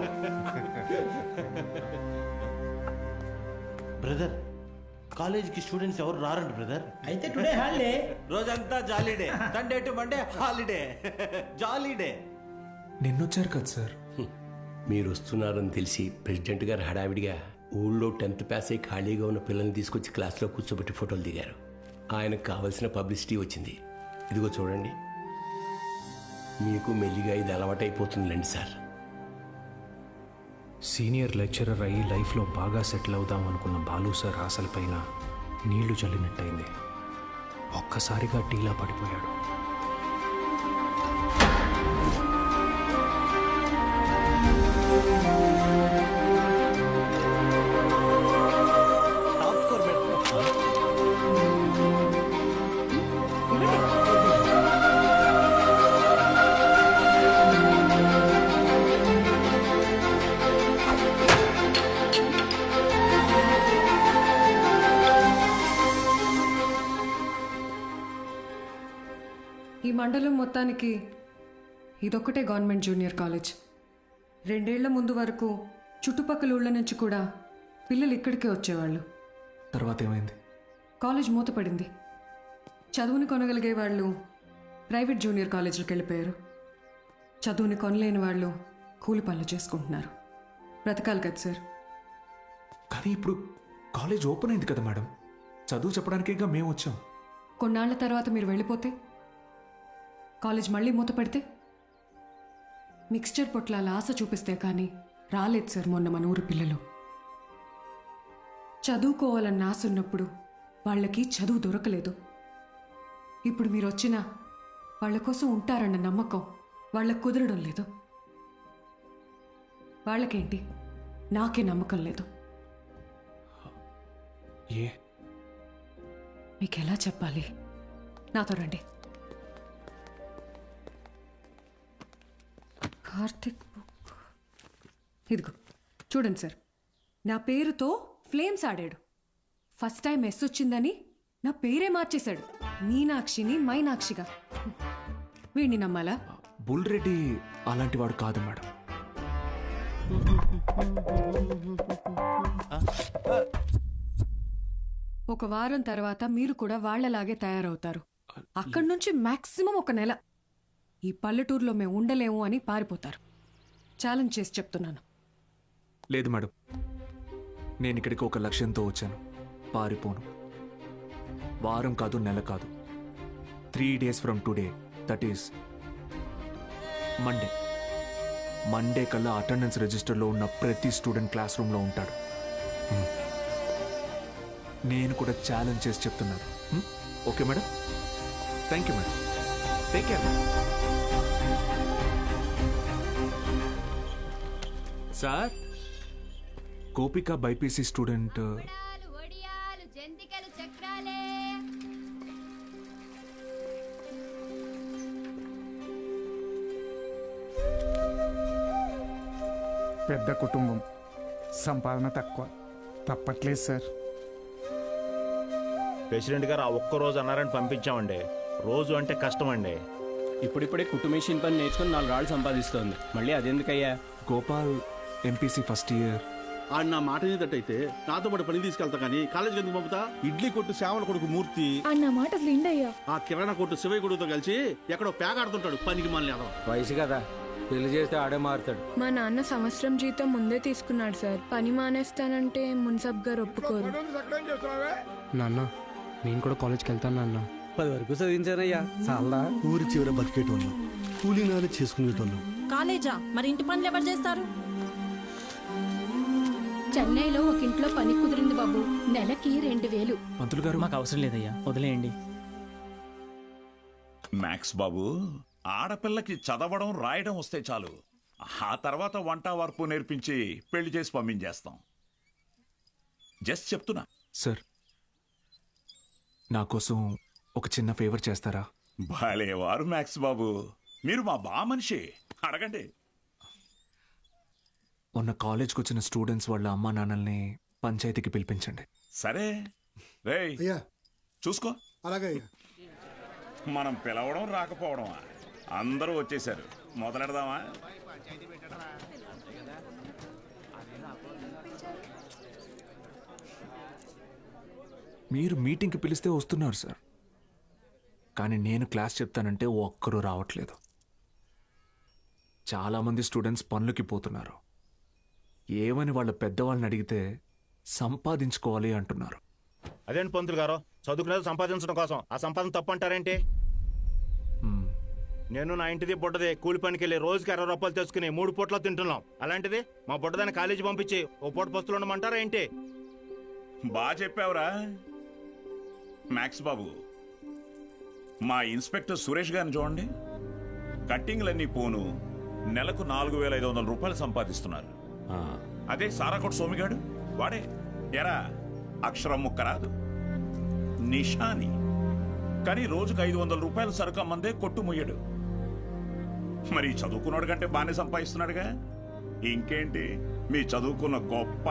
బ్రదర్ కాలేజీకి స్టూడెంట్స్ ఎవరు రారండి బ్రదర్. అయితే టుడే హాలిడే. రోజంతా jolly day. Sunday to Monday holiday. Jolly day. నిన్నొచ్చారు కదా సార్. మీరు వస్తున్నారని తెలిసి ప్రెసిడెంట్ గారు హడావిడిగా ఊళ్ళో 10th పాస్ అయి ఖాళీగా ఉన్న పిల్లల్ని తీసుకొచ్చి క్లాస్లో కూర్చోబెట్టి ఫోటోలు దిగారు. ఆయనకు కావలసిన పబ్లిసిటీ వచ్చింది. ఇదిగో చూడండి, మీకు మెల్లిగా ఇది అలవాటైపోతుందిలేండి సార్. సీనియర్ లెక్చరర్ అయ్యి లైఫ్లో బాగా సెటిల్ అవుదాం అనుకున్న బాలు సార్ ఆశలపైన నీళ్లు చల్లినట్టయింది. ఒక్కసారిగా టీలా పడిపోయాడు. ఈ మండలం మొత్తానికి ఇదొక్కటే గవర్నమెంట్ జూనియర్ కాలేజ్. 2 ఏళ్ల ముందు వరకు చుట్టుపక్కల ఊళ్ళ నుంచి కూడా పిల్లలు ఇక్కడికే వచ్చేవాళ్ళు. తర్వాత ఏమైంది? కాలేజ్ మూతపడింది. చదువుని కొనగలిగే వాళ్ళు ప్రైవేట్ జూనియర్ కాలేజీలకు వెళ్ళిపోయారు. చదువుని కొనలేని వాళ్ళు కూలి పనులు చేసుకుంటున్నారు. బ్రతకాలి కదా సార్. కానీ ఇప్పుడు కాలేజ్ ఓపెన్ అయింది కదా మేడం. చదువు చెప్పడానికేగా మేము వచ్చాం. కొన్నాళ్ల తర్వాత మీరు వెళ్ళిపోతే, కాలేజ్ మళ్ళీ మూతపడితే, మిక్స్చర్ పొట్లాల ఆశ చూపిస్తే కానీ రాలేదు సార్ మొన్న మన ఊరు పిల్లలు. చదువుకోవాలన్న ఆశ ఉన్నప్పుడు వాళ్ళకి చదువు దొరకలేదు. ఇప్పుడు మీరు వచ్చినా వాళ్ళ కోసం ఉంటారన్న నమ్మకం వాళ్ళకు కుదరడం లేదు. వాళ్ళకేంటి, నాకే నమ్మకం లేదు. మీకెలా చెప్పాలి? నాతో రండి. కార్తిక్ బుక్ ఇదిగో చూడండి సార్. నా పేరుతో ఫ్లేమ్స్ ఆడాడు. ఫస్ట్ టైం ఎస్ వచ్చిందని నా పేరే మార్చేశాడు. మీనాక్షిని మైనాక్షిగా. వీడిని నమ్మాలా? బుల్రెడ్డి అలాంటి వాడు కాదు మేడం. ఒక వారం తర్వాత మీరు కూడా వాళ్లలాగే తయారవుతారు. అక్కడి నుంచి మాక్సిమం 1 నెల ఈ పల్లెటూరులో మేము ఉండలేము అని పారిపోతారు. ఛాలెంజ్ చేసి చెప్తున్నాను. లేదు మేడం, నేను ఇక్కడికి ఒక లక్ష్యంతో వచ్చాను. పారిపోను. వారం కాదు, నెల కాదు, 3 days from today, that is Monday కల్లా అటెండెన్స్ రిజిస్టర్లో ఉన్న ప్రతి స్టూడెంట్ క్లాస్ రూమ్లో ఉంటాడు. నేను కూడా ఛాలెంజ్ చేసి చెప్తున్నాను. Okay madam? Thank you madam. Take care. Sir, Gopika BiPC student పెద్ద కుటుంబం, సంపాదన తక్కువ, తప్పట్లేదు సార్. ప్రెసిడెంట్ గారు ఆ ఒక్కరోజు అన్నారని పంపించామండి. రోజు అంటే కష్టం అండి. ఇప్పుడిప్పుడే కుట్టు మెషిన్ పని నేర్చుకుని 4 రాళ్ళు సంపాదిస్తోంది. మళ్ళీ అదెందుకయ్యా? Gopal MPC first year. ఆడు నా మాట నీదట్టయితే నాతో పాటు పని తీసుకెళ్తా కానీ కాలేజీకి ఎందుకు పంపుతా? ఇడ్లీ కొట్టు శ్యామల కొడుకు మూర్తి అన్న మాట అసలు ఆ కిరాణా కొట్టు శివయ్య కొడుకుతో కలిసి ఎక్కడో పేగాడుతుంటాడు. పనికి మళ్ళీ వయసు కదా, పెళ్లి చేస్తే ఆడే మారుతాడు. మా నాన్న సంవత్సరం జీతం ముందే తీసుకున్నాడు సార్. పని మానేస్తానంటే మున్సబ్ గారు ఒప్పుకోరు. నాన్న నేను కూడా కాలేజ్కి వెళ్తాను నాన్న. 10 వరకు చదివించానయ్యా. చాలా ఊరి చివర బతికేటోళ్ళు, కూలీనాలు చేసుకునేటోళ్ళు. కాలేజా మరి ఇంటి పనులు ఎవరు చేస్తారు? చెన్నైలో ఒక ఇంట్లో పని కుదిరింది బాబు, నెలకి 2000. పంతులు గారు మాకు అవసరం లేదయ్యా, వదిలేయండి. మ్యాక్స్ బాబు, ఆడపిల్లకి చదవడం రాయడం వస్తే చాలు. ఆ తర్వాత వంట వరపు నేర్పించి పెళ్లి చేసి పంపించేస్తాం. జస్ట్ చెప్తున్నా. సార్ నా కోసం ఒక చిన్న ఫేవర్ చేస్తారా? భలేవారు మ్యాక్స్ బాబు, మీరు మా బా మనిషి, అడగండి. మొన్న కాలేజ్కి వచ్చిన స్టూడెంట్స్ వాళ్ళ అమ్మా నాన్నల్ని పంచాయతీకి పిలిపించండి. సరే రేయ్ చూసుకో. అలాగే. మనం పిలవడం రాకపోవడమా? అందరూ వచ్చేసారు, మొదలెడదామా? మీరు మీటింగ్కి పిలిస్తే వస్తున్నారు సార్, కానీ నేను క్లాస్ చెప్తానంటే ఒక్కరూ రావట్లేదు. చాలామంది స్టూడెంట్స్ పనులకి పోతున్నారు. ఏమని వాళ్ళ పెద్దవాళ్ళని అడిగితే సంపాదించుకోవాలి అంటున్నారు. అదేంటి పంతులు గారు, చదువుకునేది సంపాదించడం కోసం, ఆ సంపాదన తప్పు అంటారేంటి? నేను నా ఇంటిది బుడ్డది కూలి పనికి వెళ్ళి రోజుకి 60 రూపాయలు తెచ్చుకుని 3 పూట్ల తింటున్నాం. అలాంటిది మా బుడ్డదాన్ని కాలేజీ పంపించి ఓ పూట పస్తులు ఉండమంటారా ఏంటి? బాగా చెప్పావురా మ్యాక్స్ బాబు. మా ఇన్స్పెక్టర్ సురేష్ గారిని చూడండి, కట్టింగ్లన్నీ పోను నెలకు 4500 రూపాయలు సంపాదిస్తున్నారు. అదే సారాకోట్ సోమిగాడు, వాడే ఎరా అక్షరం ముక్క రాదు, నిషాని, కానీ రోజుకు 500 రూపాయలు సరుకు అమ్మందే కొట్టు ముయ్యడు. మరి చదువుకున్నాడు కంటే బాగానే సంపాదిస్తున్నాడుగా. ఇంకేంటి మీ చదువుకున్న గొప్ప.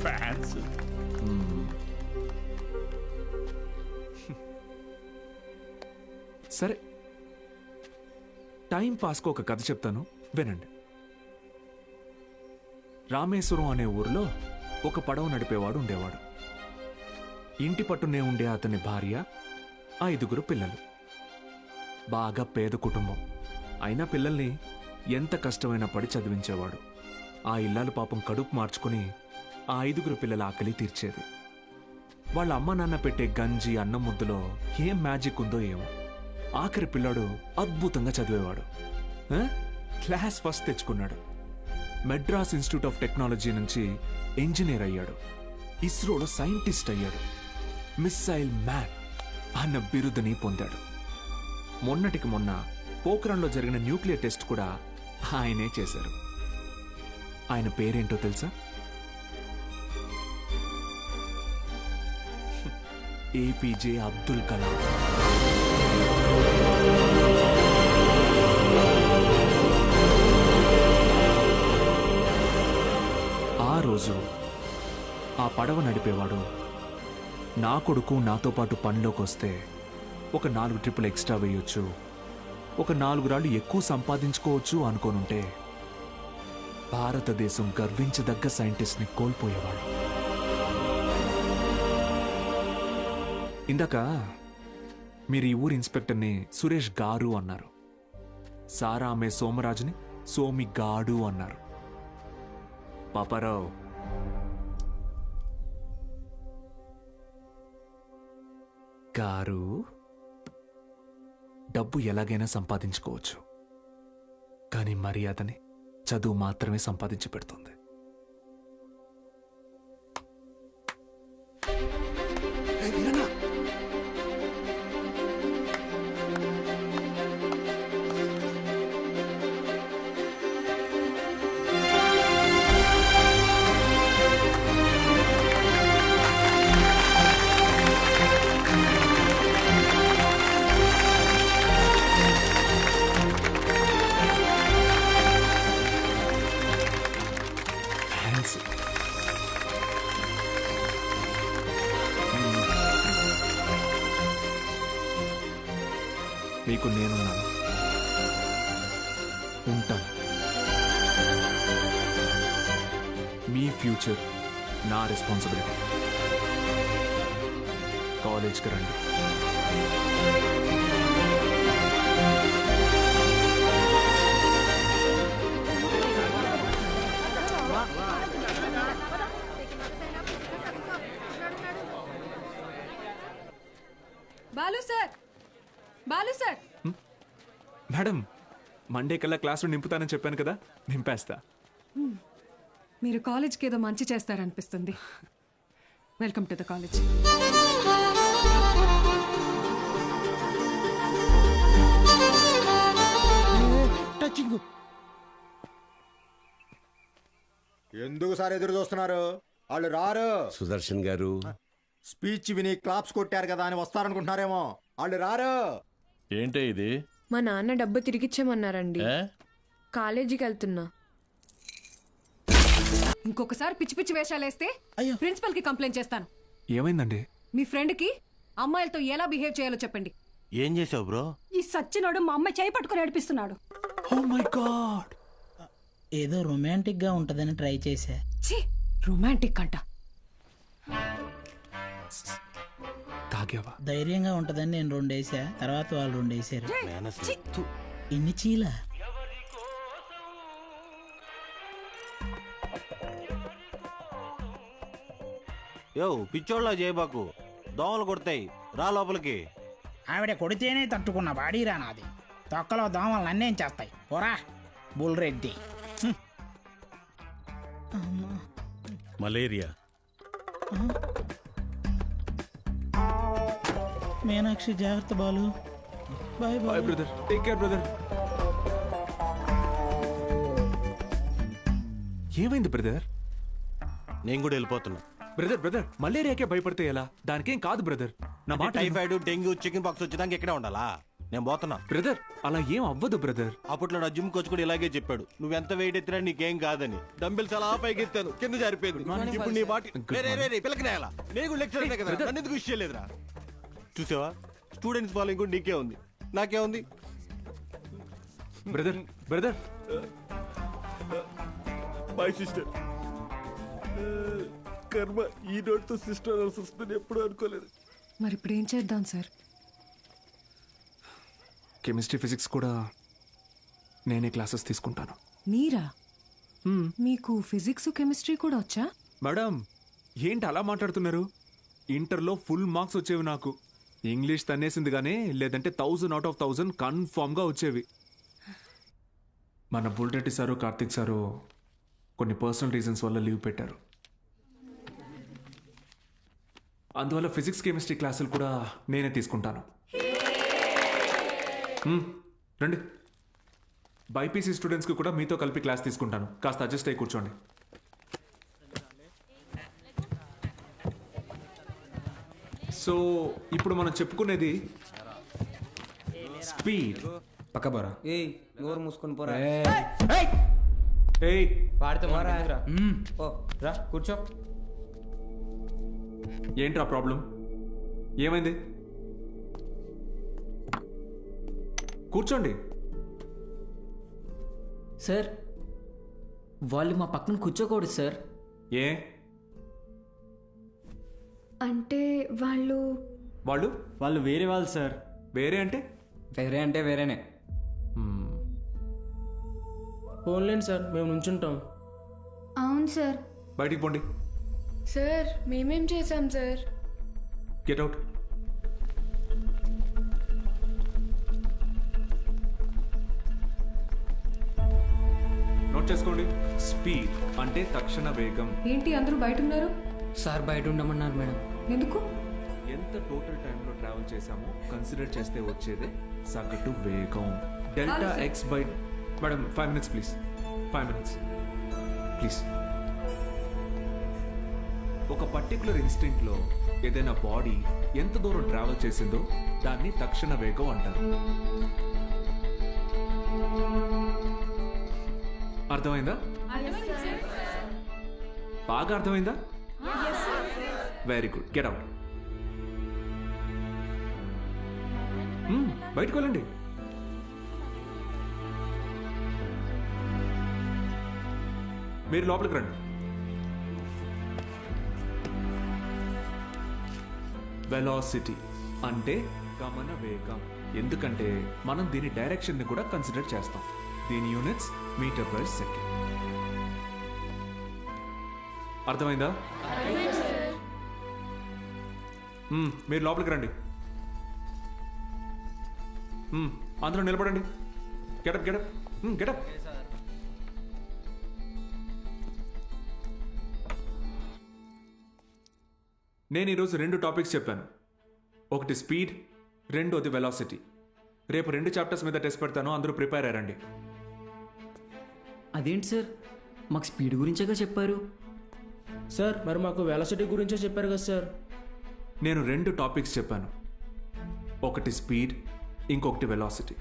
ఫ్యాన్స్. సరే, టైం పాస్కు ఒక కథ చెప్తాను, వినండి. రామేశ్వరం అనే ఊరిలో ఒక పడవ నడిపేవాడు ఉండేవాడు. ఇంటి పట్టునే ఉండే అతని భార్య, 5 పిల్లలు. బాగా పేద కుటుంబం అయినా పిల్లల్ని ఎంత కష్టమైనా పడి చదివించేవాడు. ఆ ఇల్లాలు పాపం కడుపు మార్చుకుని ఆ 5 పిల్లల ఆకలి తీర్చేది. వాళ్ళ అమ్మ నాన్న పెట్టే గంజి అన్నం ముద్దలో ఏం మ్యాజిక్ ఉందో ఏమో, ఆఖరి పిల్లాడు అద్భుతంగా చదివేవాడు. క్లాస్ ఫస్ట్ తెచ్చుకున్నాడు. మెడ్రాస్ ఇన్స్టిట్యూట్ ఆఫ్ టెక్నాలజీ నుంచి ఇంజనీర్ అయ్యాడు. ఇస్రోలో సైంటిస్ట్ అయ్యాడు. మిస్సైల్ మ్యాన్ అన్న బిరుదుని పొందాడు. మొన్నటికి మొన్న పోఖ్రాన్లో జరిగిన న్యూక్లియర్ టెస్ట్ కూడా ఆయనే చేశారు. ఆయన పేరేంటో తెలుసా? ఏపీజే అబ్దుల్ కలాం. ఆ రోజు ఆ పడవ నడిపేవాడు, నా కొడుకు నాతో పాటు పనిలోకి వస్తే ఒక 4 ట్రిప్పులు ఎక్స్ట్రా వేయొచ్చు, ఒక 4 రాళ్ళు ఎక్కువ సంపాదించుకోవచ్చు అనుకోనుంటే భారతదేశం గర్వించదగ్గ సైంటిస్ట్ని కోల్పోయేవాడు. ఇందాక మీరు ఈ ఊరి ఇన్స్పెక్టర్ని సురేష్ గారు అన్నారు. సారా అమ్మే సోమరాజుని సోమి గాడు అన్నారు. పాపారావు, గారు, డబ్బు ఎలాగైనా సంపాదించుకోవచ్చు, కానీ మర్యాదని చదువు మాత్రమే సంపాదించి పెడుతుంది. మీకు నేనున్నాను, ఉంటాను. మీ ఫ్యూచర్ నా రెస్పాన్సిబిలిటీ. కాలేజ్కి రండి. Balu sir, Balu sir. Madam, Monday కల్లా క్లాసులు నింపుతానని చెప్పాను కదా, నింపేస్తా. మీరు కాలేజ్కి ఏదో మంచి చేస్తారనిపిస్తుంది. Welcome to the college. ఎందుకు సార్ ఎదురు చూస్తున్నారు? వాళ్ళు రారు. సుదర్శన్ గారు, స్పీచ్ విని క్లాప్స్ కొట్టారు కదా అని వస్తారనుకుంటున్నారేమో. వాళ్ళు రారు. ఏంటే ఇది? మా నాన్న డబ్బు తిరిగిచ్చేమన్నారండి. కాలేజీకి వెళ్తున్నా. ఇంకొకసారి పిచ్చి పిచ్చి వేషాలు వేస్తే ప్రిన్సిపల్ కి కంప్లైంట్ చేస్తాను. ఏమైందండి? మీ ఫ్రెండ్ కి అమ్మాయిలతో ఎలా బిహేవ్ చేయాలో చెప్పండి. ఏం చేసావు బ్రో? ఈ సచ్చినోడు మా అమ్మాయి చేయి పట్టుకుని నడిపిస్తున్నాడు. Oh my god. ఏదో రొమాంటిక్ గా ఉంటదని ట్రై చేశా. రొమాంటిక్ అంట. తాగావా? ధైర్యంగా ఉంటదని నేను 2 వేసా, తర్వాత వాళ్ళు 2 వేసారు. ఇన్ని చీలా? యో పిచ్చోళ్ళ చేయబాకు, దోమలు కొడతాయి, రా లోపలికి. ఆవిడ కొడితేనే తట్టుకున్న బాడీరా నాది. తొక్కలో దోమలు నన్నేం చేస్తాయి? పోరా బుల్రెడ్డి. మలేరియా. మీనాక్షి జాగ్రత్త Balu. Bye bye brother, take care brother. ఏమైంది బ్రదర్? నేను కూడా వెళ్ళిపోతున్నా. బ్రదర్ బ్రదర్, మలేరియాకే భయపడితే ఎలా? దానికేం కాదు బ్రదర్. నా మాట టైఫాయిడ్, డెంగ్యూ, చికెన్ పాక్స్ వచ్చేదానికి ఎక్కడే ఉండాలా? నేను పోతున్నా. బ్రదర్, అలా ఏం అవ్వదు బ్రదర్. అప్పట్లో నా జిమ్ కోచ్ కూడా ఇలాగే చెప్పాడు, నువ్వెంత వెయిట్ ఎత్తినా నీకేం కాదని. డంబెల్స్ అలా పైకి ఎత్తాను, కింద జారిపోయింది. ఇప్పుడు నీ మాట పిల్లకి నేలా? నేను కూడా లెక్చర్ కదా, నన్ను ఎందుకు విషయం లేదురా? చూసావా, స్టూడెంట్స్ ఫాలోయింగ్ కూడా నీకే ఉంది, నాకే ఉంది. Brother brother, my sister. కర్మ, ఈ నోట్తో సిస్టర్ వస్తుందని ఎప్పుడు అనుకోలేదు. మరి ఇప్పుడు ఏం చేద్దాం సార్? కెమిస్ట్రీ, ఫిజిక్స్ కూడా నేనే క్లాసెస్ తీసుకుంటాను. మీరా? మీకు ఫిజిక్స్, కెమిస్ట్రీ కూడా వచ్చా? మేడం, ఏంటి అలా మాట్లాడుతున్నారు? ఇంటర్లో ఫుల్ మార్క్స్ వచ్చేవి నాకు. ఇంగ్లీష్ తన్నేసింది కానీ, లేదంటే 1000 out of 1000 కన్ఫామ్గా వచ్చేవి. మన బుల్రెడ్డి సారు, కార్తిక్ సారు కొన్ని పర్సనల్ రీజన్స్ వల్ల లీవ్ పెట్టారు. అందువల్ల ఫిజిక్స్, కెమిస్ట్రీ క్లాసులు కూడా నేనే తీసుకుంటాను. రండి. బైపీసీ స్టూడెంట్స్కి కూడా మీతో కలిపి క్లాస్ తీసుకుంటాను. కాస్త అడ్జస్ట్ అయ్యి కూర్చోండి. సో ఇప్పుడు మనం చెప్పుకునేది స్పీడ్. పక్కబోరా. ఏయ్, నోరు మూసుకొని పోరా. ఏయ్, వాడితో మాట్లాడరా. ఓ రా కూర్చో. ఏంట్రా ప్రాబ్లం? ఏమైంది? కూర్చోండి. సార్, వాళ్ళు మా పక్కన కూర్చోకూడదు సార్. ఏ? అంటే వాళ్ళు వాళ్ళు వాళ్ళు వేరే వాళ్ళు సార్. వేరే అంటే? వేరే అంటే వేరేనే. ఫోన్లేండి సార్, మేము నుంచుంటాం. అవును సార్. బయటికి పోండి. సార్, మేమేం చేశాం సార్? Get out. నోట్ చేసుకోండి. స్పీడ్ అంటే తక్షణ వేగం. ఏంటి అందరూ బయట ఉన్నారు? సార్ బయట ఉండమన్నారు మేడం. ఎందుకు? ఎంత టోటల్ టైంలో ట్రావెల్ చేశామో కన్సిడర్ చేస్తే వచ్చేదే సగటు వేగం. Delta X by. Madam 5 minutes please. 5 minutes please. ఒక పర్టికులర్ ఇన్స్టింక్ట్లో ఏదైనా బాడీ ఎంత దూరం ట్రావెల్ చేసిందో దాన్ని తక్షణ వేగం అంటారు. అర్థమైందా? బాగా అర్థమైందా? Very good. Get out. బయటకు వెళ్ళండి. మీరు లోపలికి రండి. వెలాసిటీ అంటే గమన వేగం. ఎందుకంటే మనం దీని డైరెక్షన్ ని కూడా కన్సిడర్ చేస్తాం. దీని యూనిట్స్ మీటర్ పర్ సెకండ్. అర్థమైందా? మీరు లోపలికి రండి. అందరూ నిలబడండి. Get up get up get up. నేను ఈరోజు 2 టాపిక్స్ చెప్పాను. ఒకటి స్పీడ్, రెండోది వెలాసిటీ. రేపు 2 చాప్టర్స్ మీద టెస్ట్ పెడతాను, అందరూ ప్రిపేర్ అయ్యారండి. అదేంటి సార్, మాకు స్పీడ్ గురించేగా చెప్పారు. సార్ మరి మాకు వెలాసిటీ గురించే చెప్పారు కదా సార్. నేను 2 టాపిక్స్ చెప్పాను. ఒకటి స్పీడ్, ఇంకొకటి వెలాసిటీ.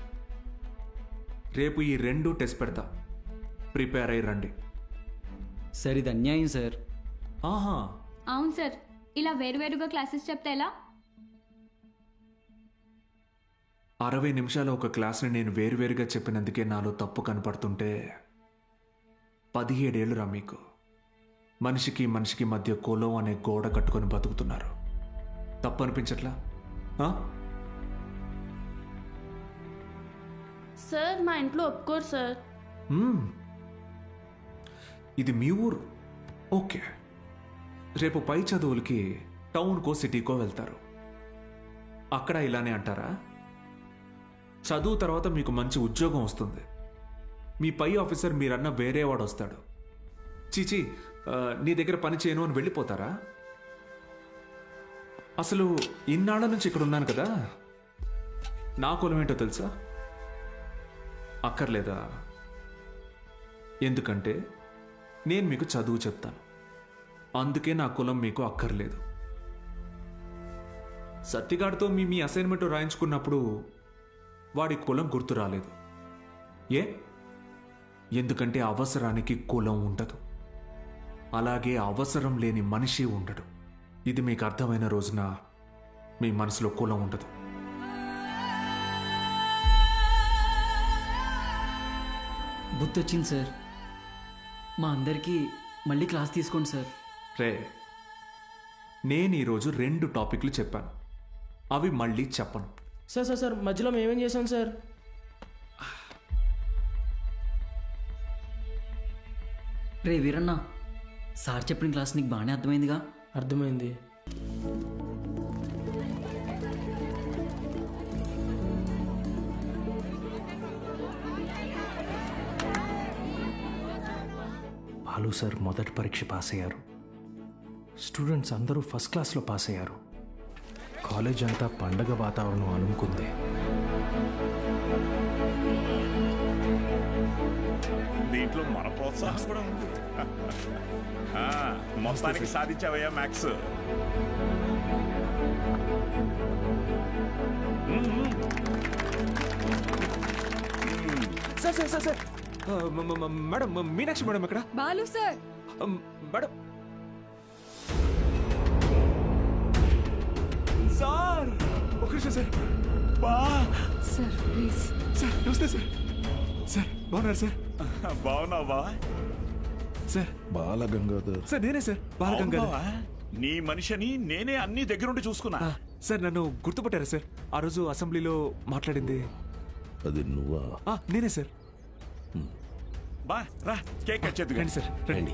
రేపు ఈ 2 టెస్ట్ పెడతా, ప్రిపేర్ అయ్యి రండి. సార్ ఇది అన్యాయం సార్. ఆహా, అవును సార్, ఇలా వేరువేరుగా క్లాసెస్ చెప్తే ఎలా? 60 నిమిషాల ఒక క్లాస్ని నేను వేరువేరుగా చెప్పినందుకే నాలో తప్పు కనపడుతుంటే 17 ఏళ్ళురా మీకు. మనిషికి మనిషికి మధ్య కులం అనే గోడ కట్టుకొని బతుకుతున్నారు. తప్పు అనిపించట్లా? సార్ మా ఇంట్లో ఒప్పుకోరు సార్. ఇది మీ ఊరు, ఓకే. రేపు పై చదువులకి టౌన్కో సిటీకో వెళ్తారు. అక్కడ ఇలానే అంటారా? చదువు తర్వాత మీకు మంచి ఉద్యోగం వస్తుంది. మీ పై ఆఫీసర్ మీరన్న వేరేవాడు వస్తాడు. చీచి నీ దగ్గర పని చేయను అని వెళ్ళిపోతారా? అసలు ఇన్నాళ్ళ నుంచి ఇక్కడ ఉన్నాను కదా, నా కులం ఏంటో తెలుసా? అక్కర్లేదా? ఎందుకంటే నేను మీకు చదువు చెప్తాను, అందుకే నా కులం మీకు అక్కర్లేదు. సత్తిగాడితో మీ అసైన్మెంట్ రాయించుకున్నప్పుడు వాడి కులం గుర్తు రాలేదు. ఎందుకంటే అవసరానికి కులం ఉండదు, అలాగే అవసరం లేని మనిషి ఉండడు. ఇది మీకు అర్థమైన రోజున మీ మనసులో కులం ఉండదు. బుద్ధి వచ్చింది సార్. మా అందరికీ మళ్ళీ క్లాస్ తీసుకోండి సార్. రే, నేను ఈరోజు 2 టాపిక్లు చెప్పాను, అవి మళ్ళీ చెప్పను. సార్ సార్ సార్ మధ్యలో మేమేం చేసాం సార్? రే వీరన్న, సార్ చెప్పిన క్లాస్ నీకు బాగానే అర్థమైందిగా? అర్థమైంది. బాలు సార్ మొదటి పరీక్ష పాస్ అయ్యారు. స్టూడెంట్స్ అందరూ ఫస్ట్ క్లాస్లో పాస్ అయ్యారు. కాలేజ్ అంతా పండగ వాతావరణం అనుకుంది. దీంట్లో మన ప్రోత్సాహం కూడా ఉంది. మొత్తానికి సాధించావయ్యా maths. Sir sir sir sir madam, Meenakshi madam ఎక్కడ? బాలు సార్. మేడం సార్, ఒక నిమిషం సార్. Sir please. సార్ నమస్తే సార్. సార్ బాగున్నారు సార్? బాగున్నావు బా? సార్ బాలగంగాధర్ సార్, నేనే సార్, బాలగంగాధర్. నీ మనిషిని నేనే అన్ని దగ్గరుండి చూసుకున్నా. సార్ నన్ను గుర్తుపట్టారా సార్? ఆ రోజు అసెంబ్లీలో మాట్లాడింది అది నువ్వా? నేనే సార్. బా రా, కేక్ కట్ చేద్దు. రండి సార్, రండి.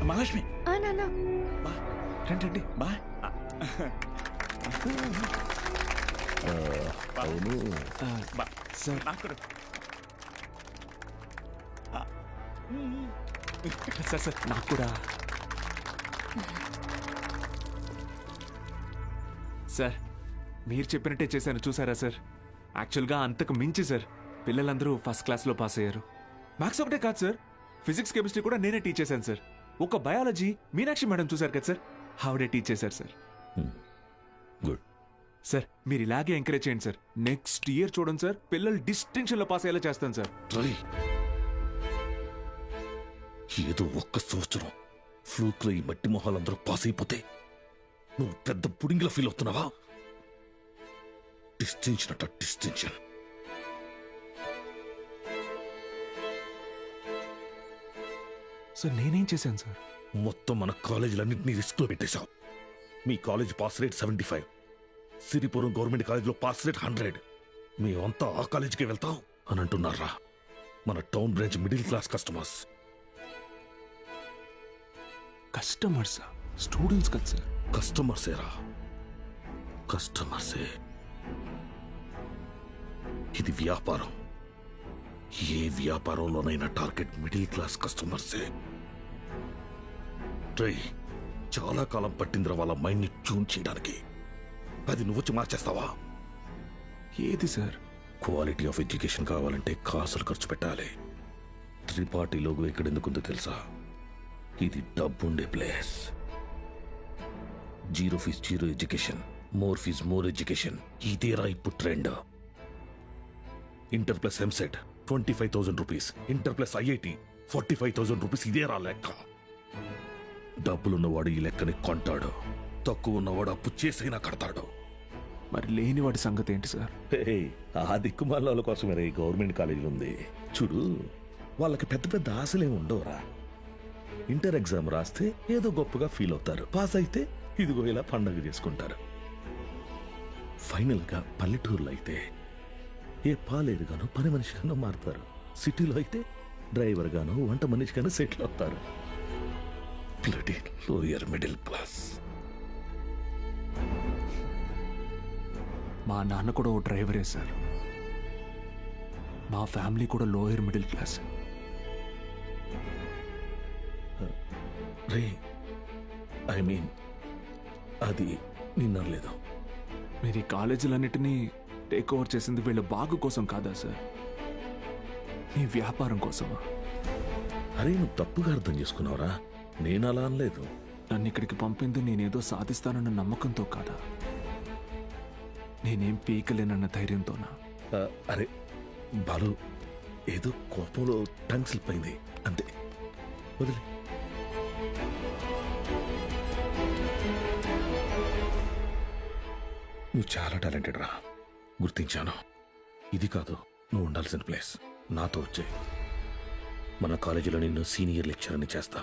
మహాలక్ష్మి రండి రండి. బా అవును సార్, నాకు సార్ సార్ నాకు కూడా. సార్ మీరు చెప్పినట్టే చేశాను, చూసారా సార్? యాక్చువల్గా అంతకు మించి సార్, పిల్లలందరూ ఫస్ట్ క్లాస్లో పాస్ అయ్యారు. మ్యాథ్స్ ఒకటే కాదు సార్, ఫిజిక్స్ కెమిస్ట్రీ కూడా నేనే టీచ్ చేశాను సార్. ఒక బయాలజీ మీనాక్షి మేడం చూశారు కదా సార్, ఆవిడే టీచ్ చేశారు సార్. గుడ్ సార్, మీరు ఇలాగే ఎంకరేజ్ చేయండి సార్. నెక్స్ట్ ఇయర్ చూడండి సార్, పిల్లలు డిస్టింక్షన్లో పాస్ అయ్యేలా చేస్తాను సార్. ఏదో ఒక్క సంవత్సరం ఫ్లూక్లో ఈ మట్టి మొహాలందరూ పాస్ అయిపోతే నువ్వు పెద్ద పుడింగిలా ఫీల్ అవుతున్నావా? డిస్టింక్షన్ అట డిస్టింక్షన్. సార్ నేనేం చేశాను సార్? మొత్తం మన కాలేజీలన్నింటినీ రిస్క్లో పెట్టేశావు. మీ college pass rate 75, Siripuram government కాలేజ్లో పాస్ రేట్ 100. మేమంతా ఆ కాలేజీకి వెళ్తాం అని అంటున్నారా? మన town branch middle class customers. కస్టమర్సా? స్టూడెంట్స్ కదా సార్. కస్టమర్సేరా, కస్టమర్సే. ఇది వ్యాపారం. ఏ వ్యాపారంలోనైనా టార్గెట్ మిడిల్ క్లాస్ కస్టమర్సే. ట్రై చాలా కాలం పట్టిందిరా వాళ్ళ మైండ్ని ట్యూన్ చేయడానికి. అది నువ్వు వచ్చి మార్చేస్తావా? ఏది సార్? క్వాలిటీ ఆఫ్ ఎడ్యుకేషన్ కావాలంటే కాసులు ఖర్చు పెట్టాలి. త్రిపాఠి లోగో ఇక్కడ ఎందుకుందో తెలుసా? ఇది డబ్బుండే place. Zero fee zero education, more fee more education. ఇదేరా ఇప్పుడు trend. Inter plus EAMCET 25,000 rupees, inter plus IIT 45,000 rupees. ఇదేరా లెక్క. డబ్బులున్నవాడు ఈ లెక్కని కొంటాడు, తక్కువ ఉన్నవాడు అప్పు చేసైనా కడతాడు. మరి లేనివాడి సంగతి ఏంటి సార్? ఆ దిక్కుమాల కోసమే ఈ గవర్నమెంట్ కాలేజీలు ఉంది చూడు. వాళ్ళకి పెద్ద పెద్ద ఆశలేమి ఉండవురా. ఇంటర్ ఎగ్జామ్ రాస్తే ఏదో గొప్పగా ఫీల్ అవుతారు, పాస్ అయితే ఇదిగో ఇలా పండగ చేసుకుంటారు. ఫైనల్గా పల్లెటూరులో అయితే ఏ పాలేరుగానో పని మనిషిగానో మారుతారు. సిటీలో అయితే డ్రైవర్ గానో వంట మనిషిగానో సెటిల్ అవుతారు. Lower middle class. మా నాన్న కూడా ఓ డ్రైవరే సార్. మా ఫ్యామిలీ కూడా lower middle class. Ray I mean అది నిన్నలేదు. మీరు ఈ కాలేజీలన్నిటినీ టేక్ ఓవర్ చేసింది వీళ్ళ బాగు కోసం కాదా సార్? మీ వ్యాపారం కోసమా? అరే నువ్వు తప్పుగా అర్థం చేసుకున్నావురా. నేను అలా అనలేదు. నన్ను ఇక్కడికి పంపింది నేనేదో సాధిస్తానన్న నమ్మకంతో కాదా? నేనేం పీకలేనన్న ధైర్యంతోనా? అరే బాలు, ఏదో కోపంలో టంగ్ స్లిప్ అయింది అంతే, వదిలే. నువ్వు చాలా టాలెంటెడ్ రా, గుర్తించాను. ఇది కాదు నువ్వు ఉండాల్సిన ప్లేస్. నాతో వచ్చే మన కాలేజీలో నిన్ను సీనియర్ లెక్చరర్ని చేస్తా.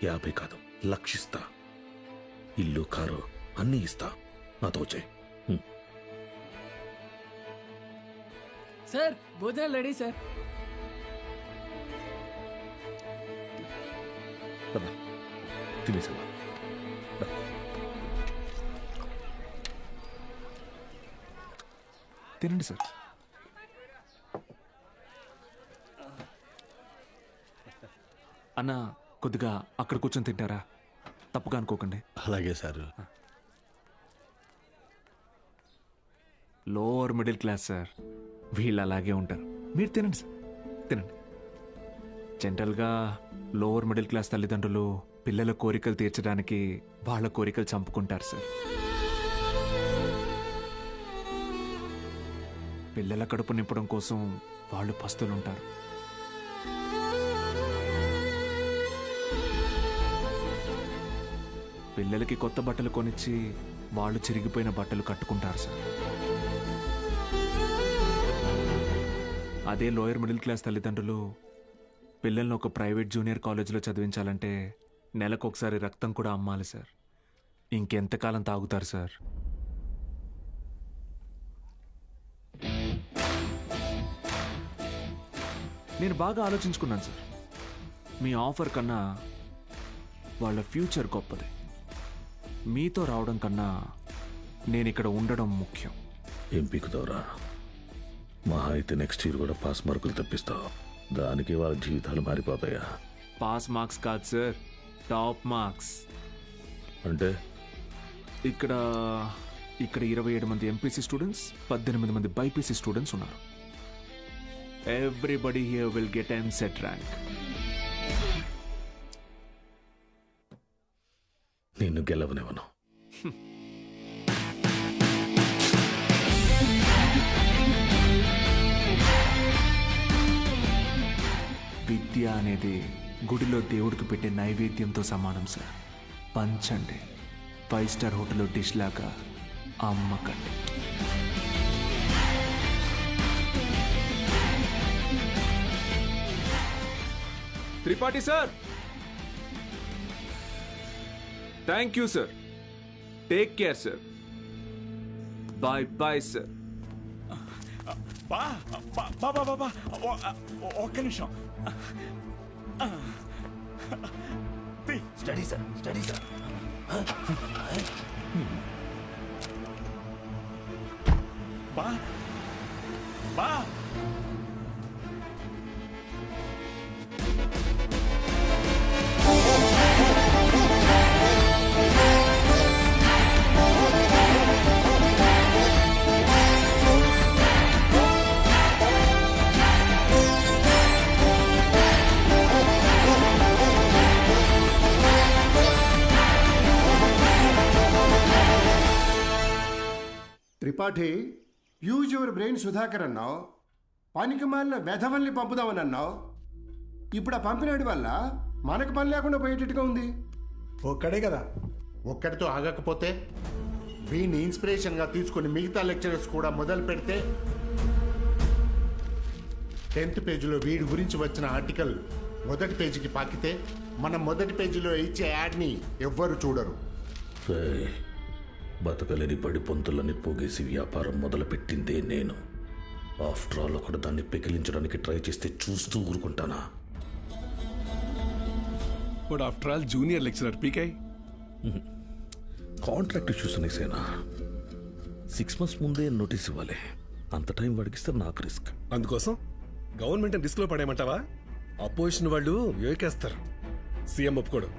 50 కాదు, లక్షిస్తా. ఇల్లు కారు అన్నీ ఇస్తా. నాతో వచ్చే. సార్ భోజనాలు రెడీ సార్. తినేసా? తినండి సార్. అన్న కొద్దిగా అక్కడ కూర్చొని తింటారా? తప్పుగా అనుకోకండి. అలాగే sir. Lower middle class sir, వీళ్ళు అలాగే ఉంటారు. మీరు తినండి సార్, తినండి. జనరల్గా లోవర్ మిడిల్ క్లాస్ తల్లిదండ్రులు పిల్లల కోరికలు తీర్చడానికి వాళ్ళ కోరికలు చంపుకుంటారు సార్. పిల్లల కడుపు నింపడం కోసం వాళ్ళు పస్తులుంటారు. పిల్లలకి కొత్త బట్టలు కొనిచ్చి వాళ్ళు చిరిగిపోయిన బట్టలు కట్టుకుంటారు సార్. అదే లోయర్ మిడిల్ క్లాస్ తల్లిదండ్రులు పిల్లల్ని ఒక ప్రైవేట్ జూనియర్ కాలేజీలో చదివించాలంటే నెలకొకసారి రక్తం కూడా అమ్మాలి సార్. ఇంకెంతకాలం తాగుతారు సార్? నేను బాగా ఆలోచించుకున్నాను సార్. మీ ఆఫర్ కన్నా వాళ్ళ ఫ్యూచర్ గొప్పది. మీతో రావడం కన్నా నేను ఇక్కడ ఉండడం ముఖ్యం. ఏం పీకుతావురా? మహా అయితే నెక్స్ట్ ఇయర్ కూడా పాస్ మార్కులు తప్పిస్తావు. దానికి వాళ్ళ జీవితాలు మారిపోతాయా? పాస్ మార్క్స్ కాదు సార్, టాప్ మార్క్స్. అంటే ఇక్కడ 27 మంది ఎంపీసీ స్టూడెంట్స్, 18 మంది బైపీసీ స్టూడెంట్స్ ఉన్నారు. Everybody here will get EAMCET rank. నిన్ను గెలవనివ్వను. విద్య అనేది గుడిలో దేవుడికి పెట్టే నైవేద్యంతో సమానం సార్. పంచండి, 5 స్టార్ హోటల్లో డిష్ లాగా అమ్మకండి. Tripathi sir, thank you sir. Take care sir. Bye bye sir. బా బా బా బా బా ఒక్క నిమిషం. Study sir, study sir. బా బా Tripathi, use your brain Sudhakar అన్నావు. పనికి మాలిన వెధవల్ని పంపుదామని అన్నావు. ఇప్పుడు ఆ పంపినాడి వల్ల మనకు పని లేకుండా పోయేటట్టుగా ఉంది. ఒక్కడే కదా, ఒక్కడితో ఆగకపోతే వీడిని ఇన్స్పిరేషన్గా తీసుకుని మిగతా లెక్చరర్స్ కూడా మొదలు పెడితే 10th పేజీలో వీడి గురించి వచ్చిన ఆర్టికల్ మొదటి పేజీకి పాకితే మనం మొదటి పేజీలో ఇచ్చే యాడ్ని ఎవ్వరు చూడరు. బతకలేని పడి పొంతులని పోగేసి వ్యాపారం మొదలుపెట్టిందే నేను. ఆఫ్టర్ ఆల్ ఒకడు దాన్ని పెకిలించడానికి ట్రై చేస్తే చూస్తూ ఊరుకుంటానా? But after all junior lecturer పీకే. కాంట్రాక్ట్ ఇష్యూస్ అనేసేనా 6 months ముందే నోటీస్ ఇవ్వాలి. అంత టైం వాడికిస్తే నాకు రిస్క్. అందుకోసం గవర్నమెంట్ రిస్క్ లో పడేయమంటావా? అపోజిషన్ వాళ్ళు యోకేస్తారు. సీఎం ఒప్పుకోడు.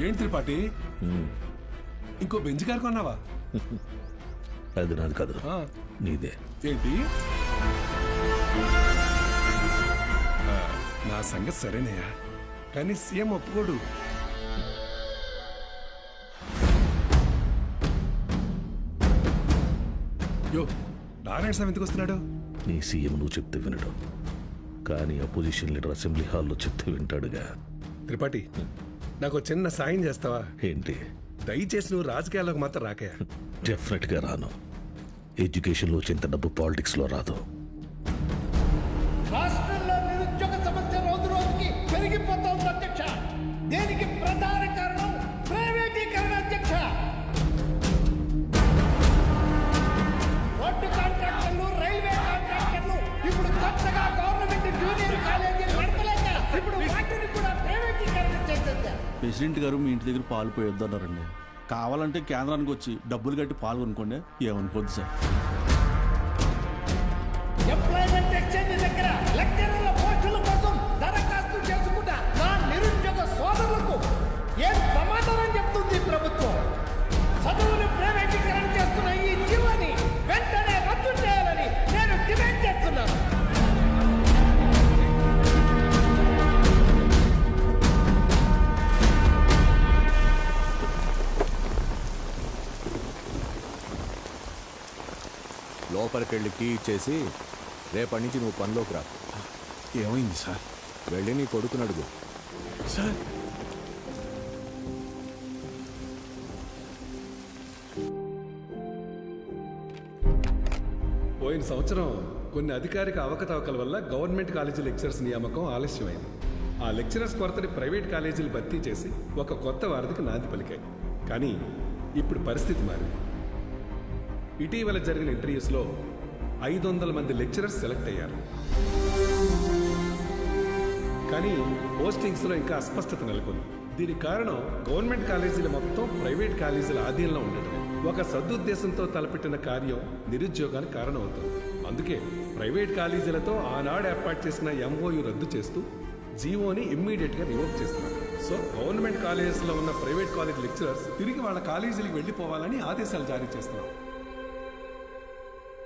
ఏంటి త్రిపాఠి, ఇంకో బెంచ్ కారు కొన్నావా? అది నాది కాదు, నీదే. ఏంటి? నా సంగతి సరేనయ్యా, కానీ సీఎం ఒప్పుకోడు. యో, నారాయణ స్వామి ఎందుకు వస్తున్నాడు? నీ సీఎం నువ్వు చెప్తే వినడు, కానీ అపోజిషన్ లీడర్ అసెంబ్లీ హాల్లో చెప్తే వింటాడుగా. త్రిపాఠి, నాకు చిన్న సాయం చేస్తావా? ఏంటి? దయచేసి నువ్వు రాజకీయాల్లోకి మాత్రం రాకయా. డెఫినెట్ గా రాను. ఎడ్యుకేషన్ లో వచ్చేంత డబ్బు పాలిటిక్స్ లో రాదు. రాష్ట్రంలో నిరుద్యోగ సమస్య రోజు రోజుకి పెరిగిపోతోంది అధ్యక్ష. దీనికి ప్రధాన కారణం ప్రైవేటీకరణ అధ్యక్ష. రోడ్డు కాంట్రాక్టర్లు, రైల్వే కాంట్రాక్టర్లు ఇప్పుడు కొత్తగా గవర్నమెంట్ జూనియర్ కాలేజీలు నడపలేక ఇప్పుడు వాటిని కూడా ప్రైవేటీకరణ చేసేసారు. ప్రెసిడెంట్ గారు మీ ఇంటి దగ్గర పాలు పోయొద్దన్నారండి. కావాలంటే కేంద్రానికి వచ్చి డబ్బులు కట్టి పాలు కొనుక్కోండి, ఏమనుకోద్దు సార్. ఎంప్లాయ్మెంట్ ఎక్స్చేంజ్ దగ్గర లెక్చరర్ల పోస్టుల కోసం దరఖాస్తు చేసుకుంటా నా నిరుద్యోగ సోదరులకు ఏం సమాధానం చెప్తుంది ప్రభుత్వం? చదువుని ప్రైవేటీకరణ చేస్తున్న ఈ జీవాన్ని వెంటనే రద్దు చేయాలని నేను డిమాండ్ చేస్తున్నాను. లోపలికి వెళ్ళి కీ ఇచ్చేసి రేపటి నుంచి నువ్వు పనిలోకి రా. ఏమైంది సార్? వెళ్ళి నీ కొడుకుని అడుగు. సార్, పోయిన సంవత్సరం కొన్ని అధికారిక అవకతవకల వల్ల గవర్నమెంట్ కాలేజీ లెక్చరర్స్ నియామకం ఆలస్యమైంది. ఆ లెక్చరర్స్ కొరతని ప్రైవేట్ కాలేజీలు భర్తీ చేసి ఒక కొత్త వారధికి నాంది పలికాయి. కానీ ఇప్పుడు పరిస్థితి మారింది. ఇటీవల జరిగిన ఇంటర్వ్యూస్లో 500 మంది లెక్చరర్స్ సెలెక్ట్ అయ్యారు. కానీ పోస్టింగ్స్లో ఇంకా అస్పష్టత నెలకొంది. దీనికి కారణం గవర్నమెంట్ కాలేజీలు మొత్తం ప్రైవేట్ కాలేజీల ఆధీనంలో ఉండటం. ఒక సదుద్దేశంతో తలపెట్టిన కార్యం నిరుద్యోగానికి కారణమవుతుంది. అందుకే ప్రైవేట్ కాలేజీలతో ఆనాడు ఏర్పాటు చేసిన ఎంఓయు రద్దు చేస్తూ జీవోని ఇమ్మీడియట్గా రివోక్ చేస్తున్నారు. సో గవర్నమెంట్ కాలేజెస్లో ఉన్న ప్రైవేట్ కాలేజ్ లెక్చరర్స్ తిరిగి వాళ్ళ కాలేజీలకు వెళ్ళిపోవాలని ఆదేశాలు జారీ చేస్తున్నారు.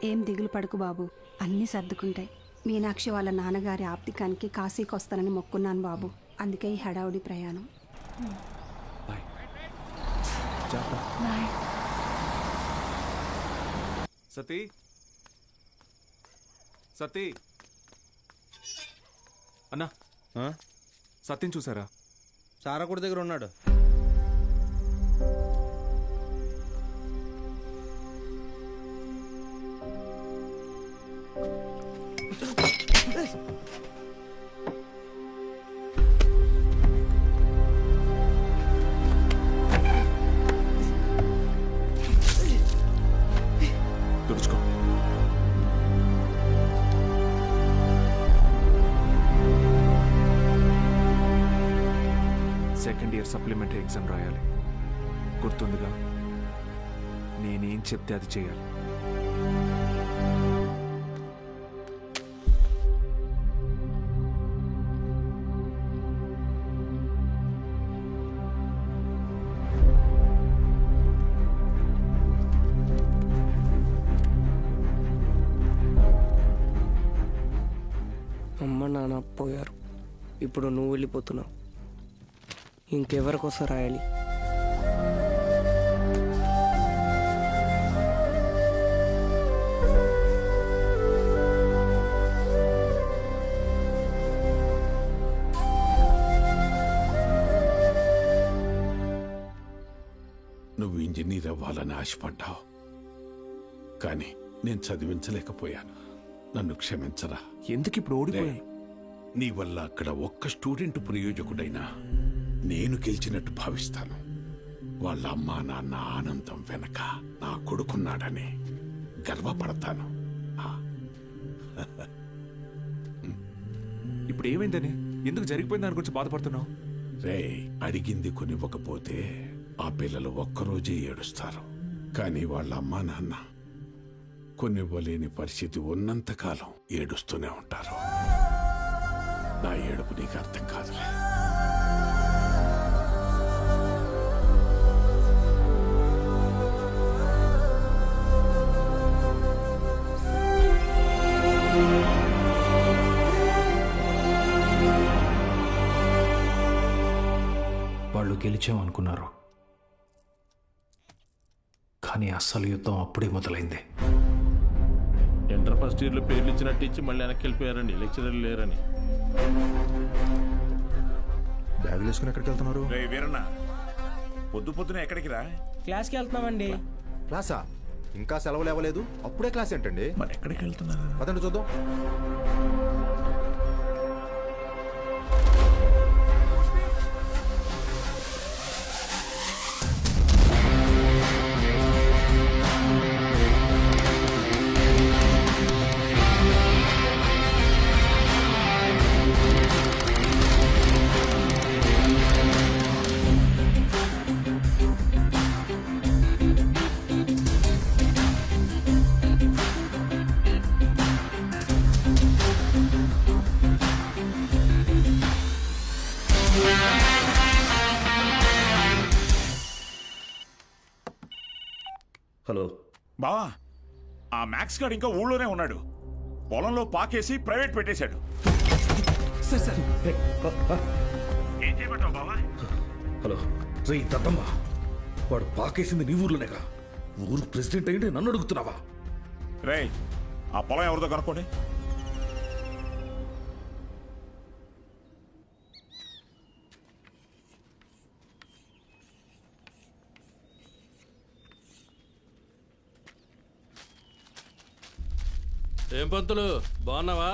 ఏం దిగులు పడకు బాబు, అన్నీ సర్దుకుంటాయి. మీనాక్షి వాళ్ళ నాన్నగారి ఆప్తికానికి కాశీకి వస్తానని మొక్కున్నాను బాబు. అందుకే ఈ హడావుడి ప్రయాణం. సతీ, సతీ అన్నా, సత్యం చూసారా? సారకుడి దగ్గర ఉన్నాడు. తుడుచుకో. సెకండ్ ఇయర్ సప్లిమెంటరీ ఎగ్జామ్ రాయాలి. గుర్తుందిగా, నేనేం చెప్తే అది చేయాలి. అమ్మ నాన్న పోయారు, ఇప్పుడు నువ్వు వెళ్ళిపోతున్నావు. ఇంకెవరికోసం రాయాలి? నువ్వు ఇంజనీర్ అవ్వాలని ఆశపడ్డావు, కానీ నేను చదివించలేకపోయాను. నన్ను క్షమించరా. ఎందుకు ఇప్పుడు ఓడిపోయాయి? నీ వల్ల అక్కడ ఒక్క స్టూడెంట్ ప్రయోజకుడైనా నేను గెలిచినట్టు భావిస్తాను. వాళ్ళ అమ్మా నాన్న ఆనందం వెనక నా కొడుకున్నాడని గర్వపడతాను. ఇప్పుడు ఏమైందని, ఎందుకు జరిగిపోయింది దాని గురించి బాధపడుతున్నావు? రే, అడిగింది కొనివ్వకపోతే ఆ పిల్లలు ఒక్కరోజే ఏడుస్తారు. కానీ వాళ్ళ అమ్మా నాన్న కొనివ్వలేని పరిస్థితి ఉన్నంతకాలం ఏడుస్తూనే ఉంటారు. నా ఏడుపు నీకు అర్థం కాదులే. వాళ్ళు గెలిచామనుకున్నారు, కానీ అస్సలు యుద్ధం అప్పుడే మొదలైంది. ఇంటర్ ఫస్ట్ ఇయర్లో పేర్లు ఇచ్చినట్టు ఇచ్చి మళ్ళీ వెనక్కి వెళ్ళిపోయారండి, లెక్చరర్లు లేరని. బ్యాగులు వేసుకుని ఎక్కడికి వెళ్తున్నారు? రే వీరన్న, పొద్దున ఎక్కడికి రా? క్లాస్కి వెళ్తున్నామండి. క్లాసా? ఇంకా సెలవులు ఇవ్వలేదు, అప్పుడే క్లాస్ ఏంటండి? మరి ఎక్కడికి వెళ్తున్నారు? పదండి చూద్దాం. హలో బావా, ఆ మ్యాక్స్ గాడు ఇంకా ఊళ్ళోనే ఉన్నాడు. పొలంలో పాకేసి ప్రైవేట్ పెట్టేశాడు. ఏం చేయమంటావు బావా? హలో రే దత్తమ్మ, వాడు పాకేసింది నీ ఊర్లోనేగా. ఊరు ప్రెసిడెంట్ అయ్యింటే నన్ను అడుగుతున్నావా? రే, ఆ పొలం ఎవరిదో కనుక్కోండి. ఏం పంతులు, బాగున్నావా?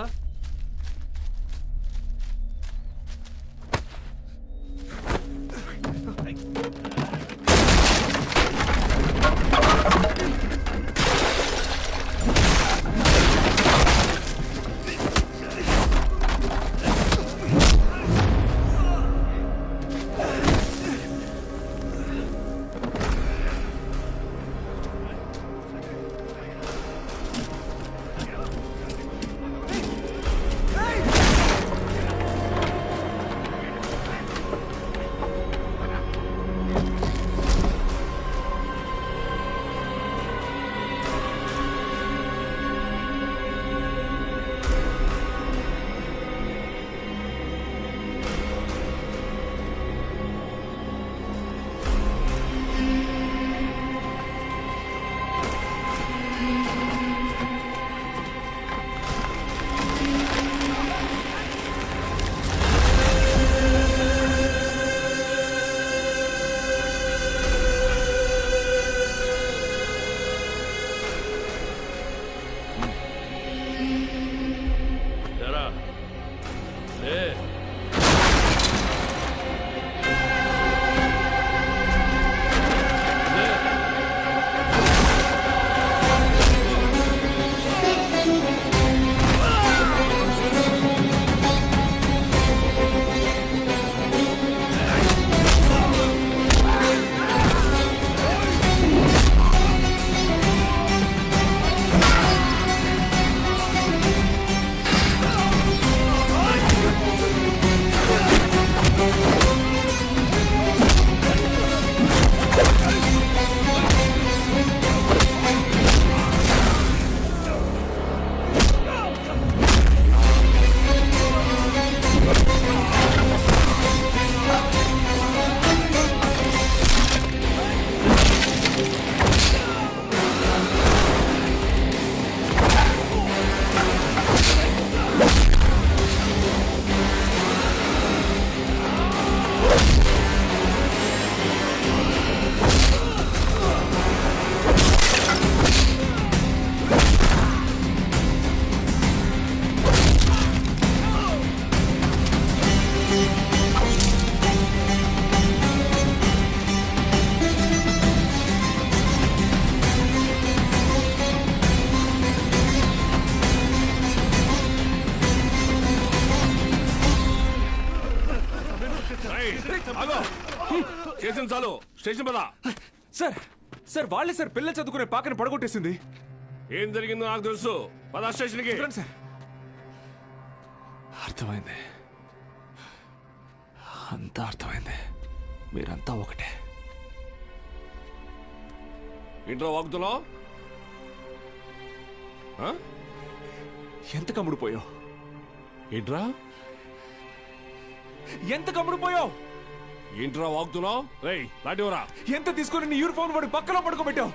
చేసిన చాలు స్టేషన్ పద. సార్ సార్ వాళ్ళే సార్ పిల్లలు చదువుకునే పాకని పడగొట్టేసింది. ఏం జరిగిందో నాకు తెలుసు. పద స్టేషన్కి. సార్ అర్థమైంది, అంతా అర్థమైంది. మీరంతా ఒకటే. ఇంట్లో వాగుతున్నావు? ఎంత కమ్ముడిపోయావు? ఏంట్రా ఎంత కమ్ముడిపోయావు? ఏంట్రా వాగుతున్నావు? రేయ్ లాంటివరా. ఎంత తీసుకుని నీ యూనిఫామ్ వాడి పక్కన పడుకోబెట్టావు?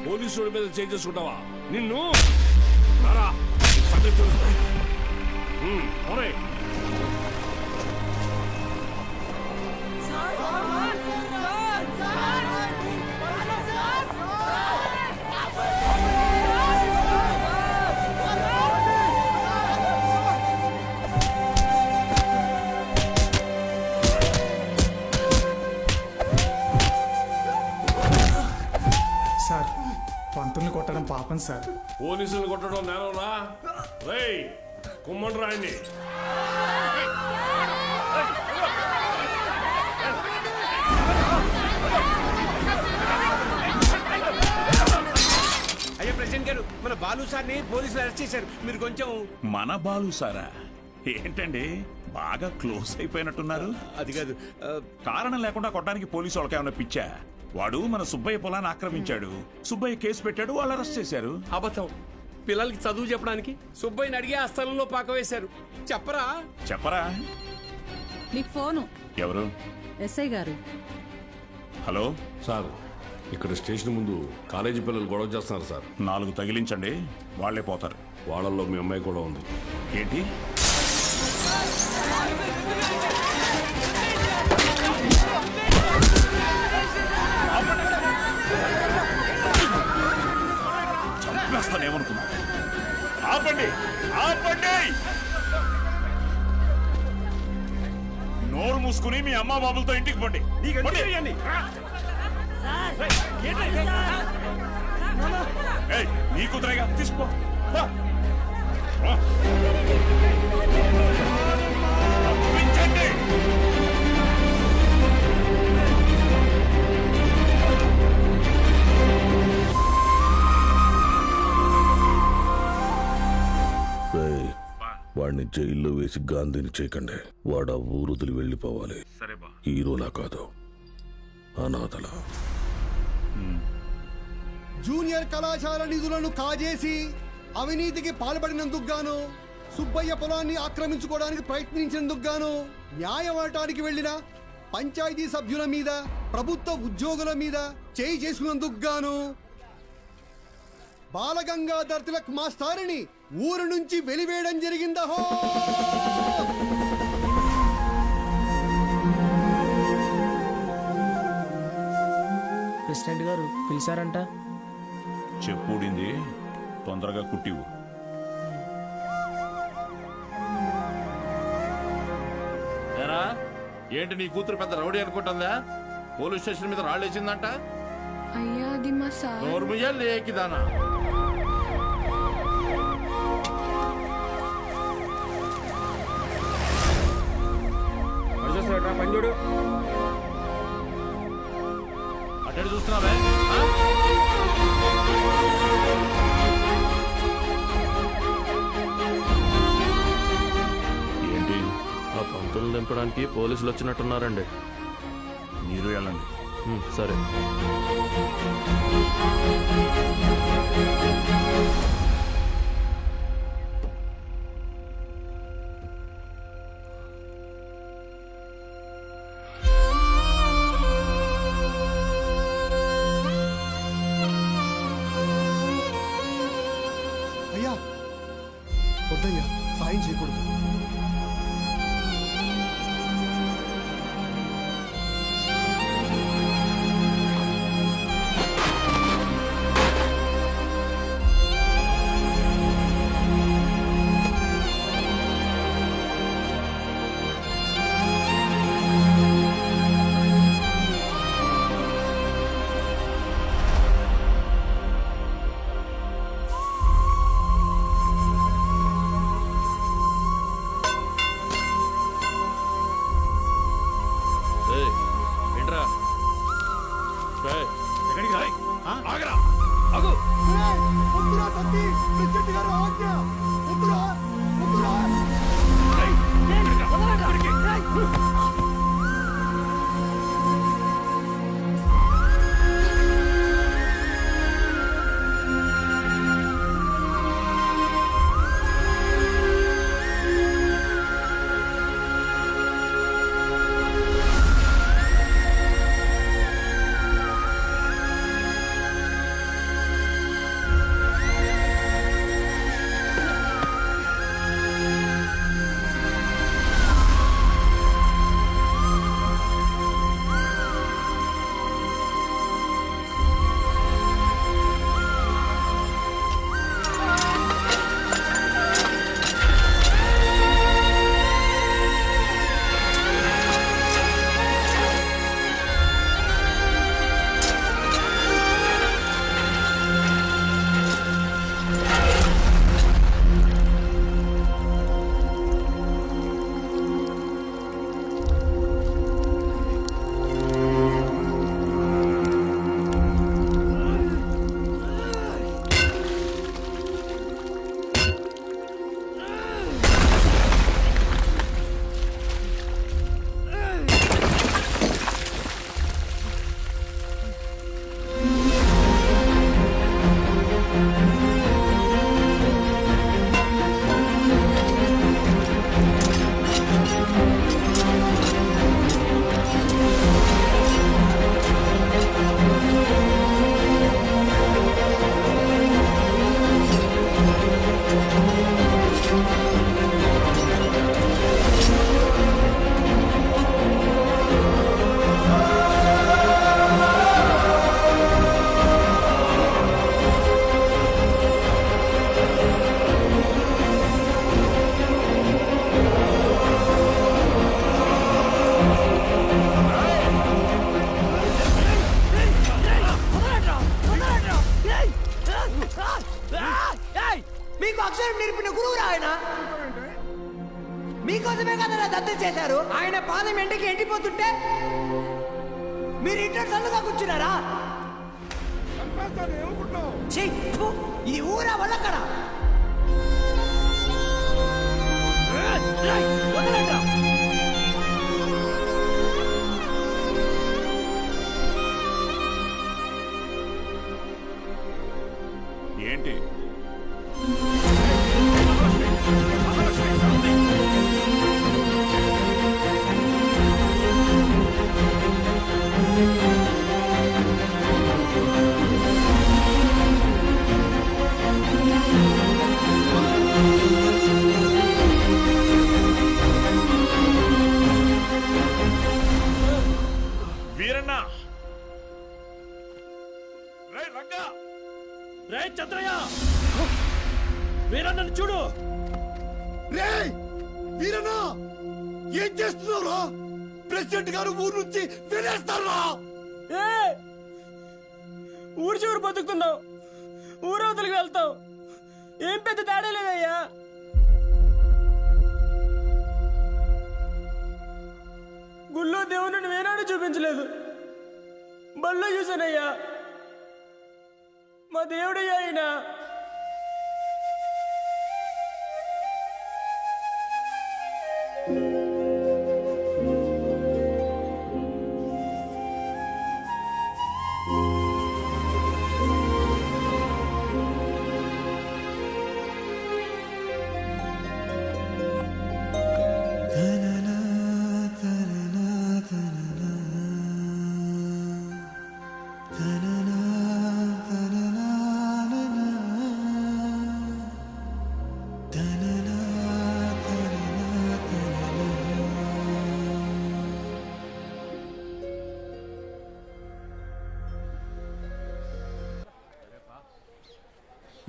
పోలీసుల మీద చేసుకుంటావా? నిన్ను సార్ పంతుల్ని కొట్టడం పాపం సార్. పోలీసులు కొట్టడం నేనరా? రేయ్ కుమ్మండి రాయండి. అయ్యా ప్రెసిడెంట్ గారు, మన బాలు సార్ని పోలీసులు అరెస్ట్ చేశారు. మీరు కొంచెం. మన బాలు సారా? ఏంటండి బాగా క్లోజ్ అయిపోయినట్టున్నారు? అది కాదు, కారణం లేకుండా కొట్టడానికి పోలీసు వాళ్ళకి ఏమైనా పిచ్చా? వాడు మన సుబ్బయ్య పొలాన్ని ఆక్రమించాడు. సుబ్బయ్య కేసు పెట్టాడు, వాళ్ళు అరెస్ట్ చేశారు. అబద్ధం. పిల్లలకి చదువు చెప్పడానికి సుబ్బయ్యని అడిగి ఆ స్థలంలో పాక వేశారు. చెప్పరా? చెప్పరా? మీకు ఫోను. ఎవరు? ఎస్ఐ గారు. హలో సార్, ఇక్కడ స్టేషన్ ముందు కాలేజీ పిల్లలు గొడవ చేస్తున్నారు సార్. 4 తగిలించండి, వాళ్లే పోతారు. వాళ్ళల్లో మీ అమ్మాయి కూడా ఉంది. ఏంటి? చంపేస్తానేమనుకున్నా? ఆపండి, ఆపండి! నోరు మూసుకుని మీ అమ్మా బాబులతో ఇంటికి పండి. నీ కుదరగా తీసుకో. పంపించండి. వాడిని జైల్లో వేసి గాంధీని చేయకండి. వాడు ఆ ఊరు వదిలి వెళ్ళిపోవాలి. హీరోలా కాదు, అనాథలా. జూనియర్ కళాశాల నిధులను కాజేసి అవినీతికి పాల్పడినందుకు గాను, సుబ్బయ్య పొలాన్ని ఆక్రమించుకోవడానికి ప్రయత్నించినందుకు గాను, న్యాయవాటానికి వెళ్లిన పంచాయతీ సభ్యుల మీద, ప్రభుత్వ ఉద్యోగుల మీద చేయి చేసుకున్నందుకు గాను బాలగంగాధర్ తిలక్ మాస్టారిని ఊరు నుంచి వెలివేయడం జరిగిందహో. ప్రెసిడెంట్ గారు పిలిచారంట. చెప్పుడింది తొందరగా కుట్టివు. ఏరా, ఏంటి నీ కూతురు పెద్ద రౌడీ అనుకుంటుందా? పోలీస్ స్టేషన్ మీద రాళ్ళేసిందంట. అయ్యా అది మా సార్. నోర్ముయ్యాలి ఏకిదానా? పంజుడు అటు చూస్తున్నావే? ఏంటి? ఆ పంతులు దింపడానికి పోలీసులు వచ్చినట్టున్నారండి. మీరు వెళ్ళండి. సరే. అయ్యా వద్దయ్యా, సాయం చేయకూడదు. వద్దురా తొక్కి ప్రెసిడెంట్ గారు ఆజ్ఞ వద్దురా వద్దురా మీకు అక్షరం నేర్పిన గురువు ఆయన మీకోసమే కదా దత్తం చేశారు. ఆయన పాదం ఎండకి ఎండిపోతుంటే మీరు ఇంటర్ సల్లుగా కూర్చున్నారా? ఛీ, ఫు, ఇది ఊరా వల్లక్కడ వదలండి. ఏంటి వీరన్న రే రంగా రే చంద్రయ్య, వీరన్నను చూడు. రే వీరన్నా, ఏం చేస్తున్నావురా? ప్రెసిడెంట్ గారు ఊరు నుంచి వెళ్ళేస్తారా? ఊరు చివరి బతుకుతున్నావు, ఊరవతలికి వెళ్తావు, ఏం పెద్ద తేడా లేదయ్యా. గుళ్ళో దేవుని వేనాడు చూపించలేదు, బళ్ళో చూశానయ్యా. మా దేవుడయ్యా ఆయన.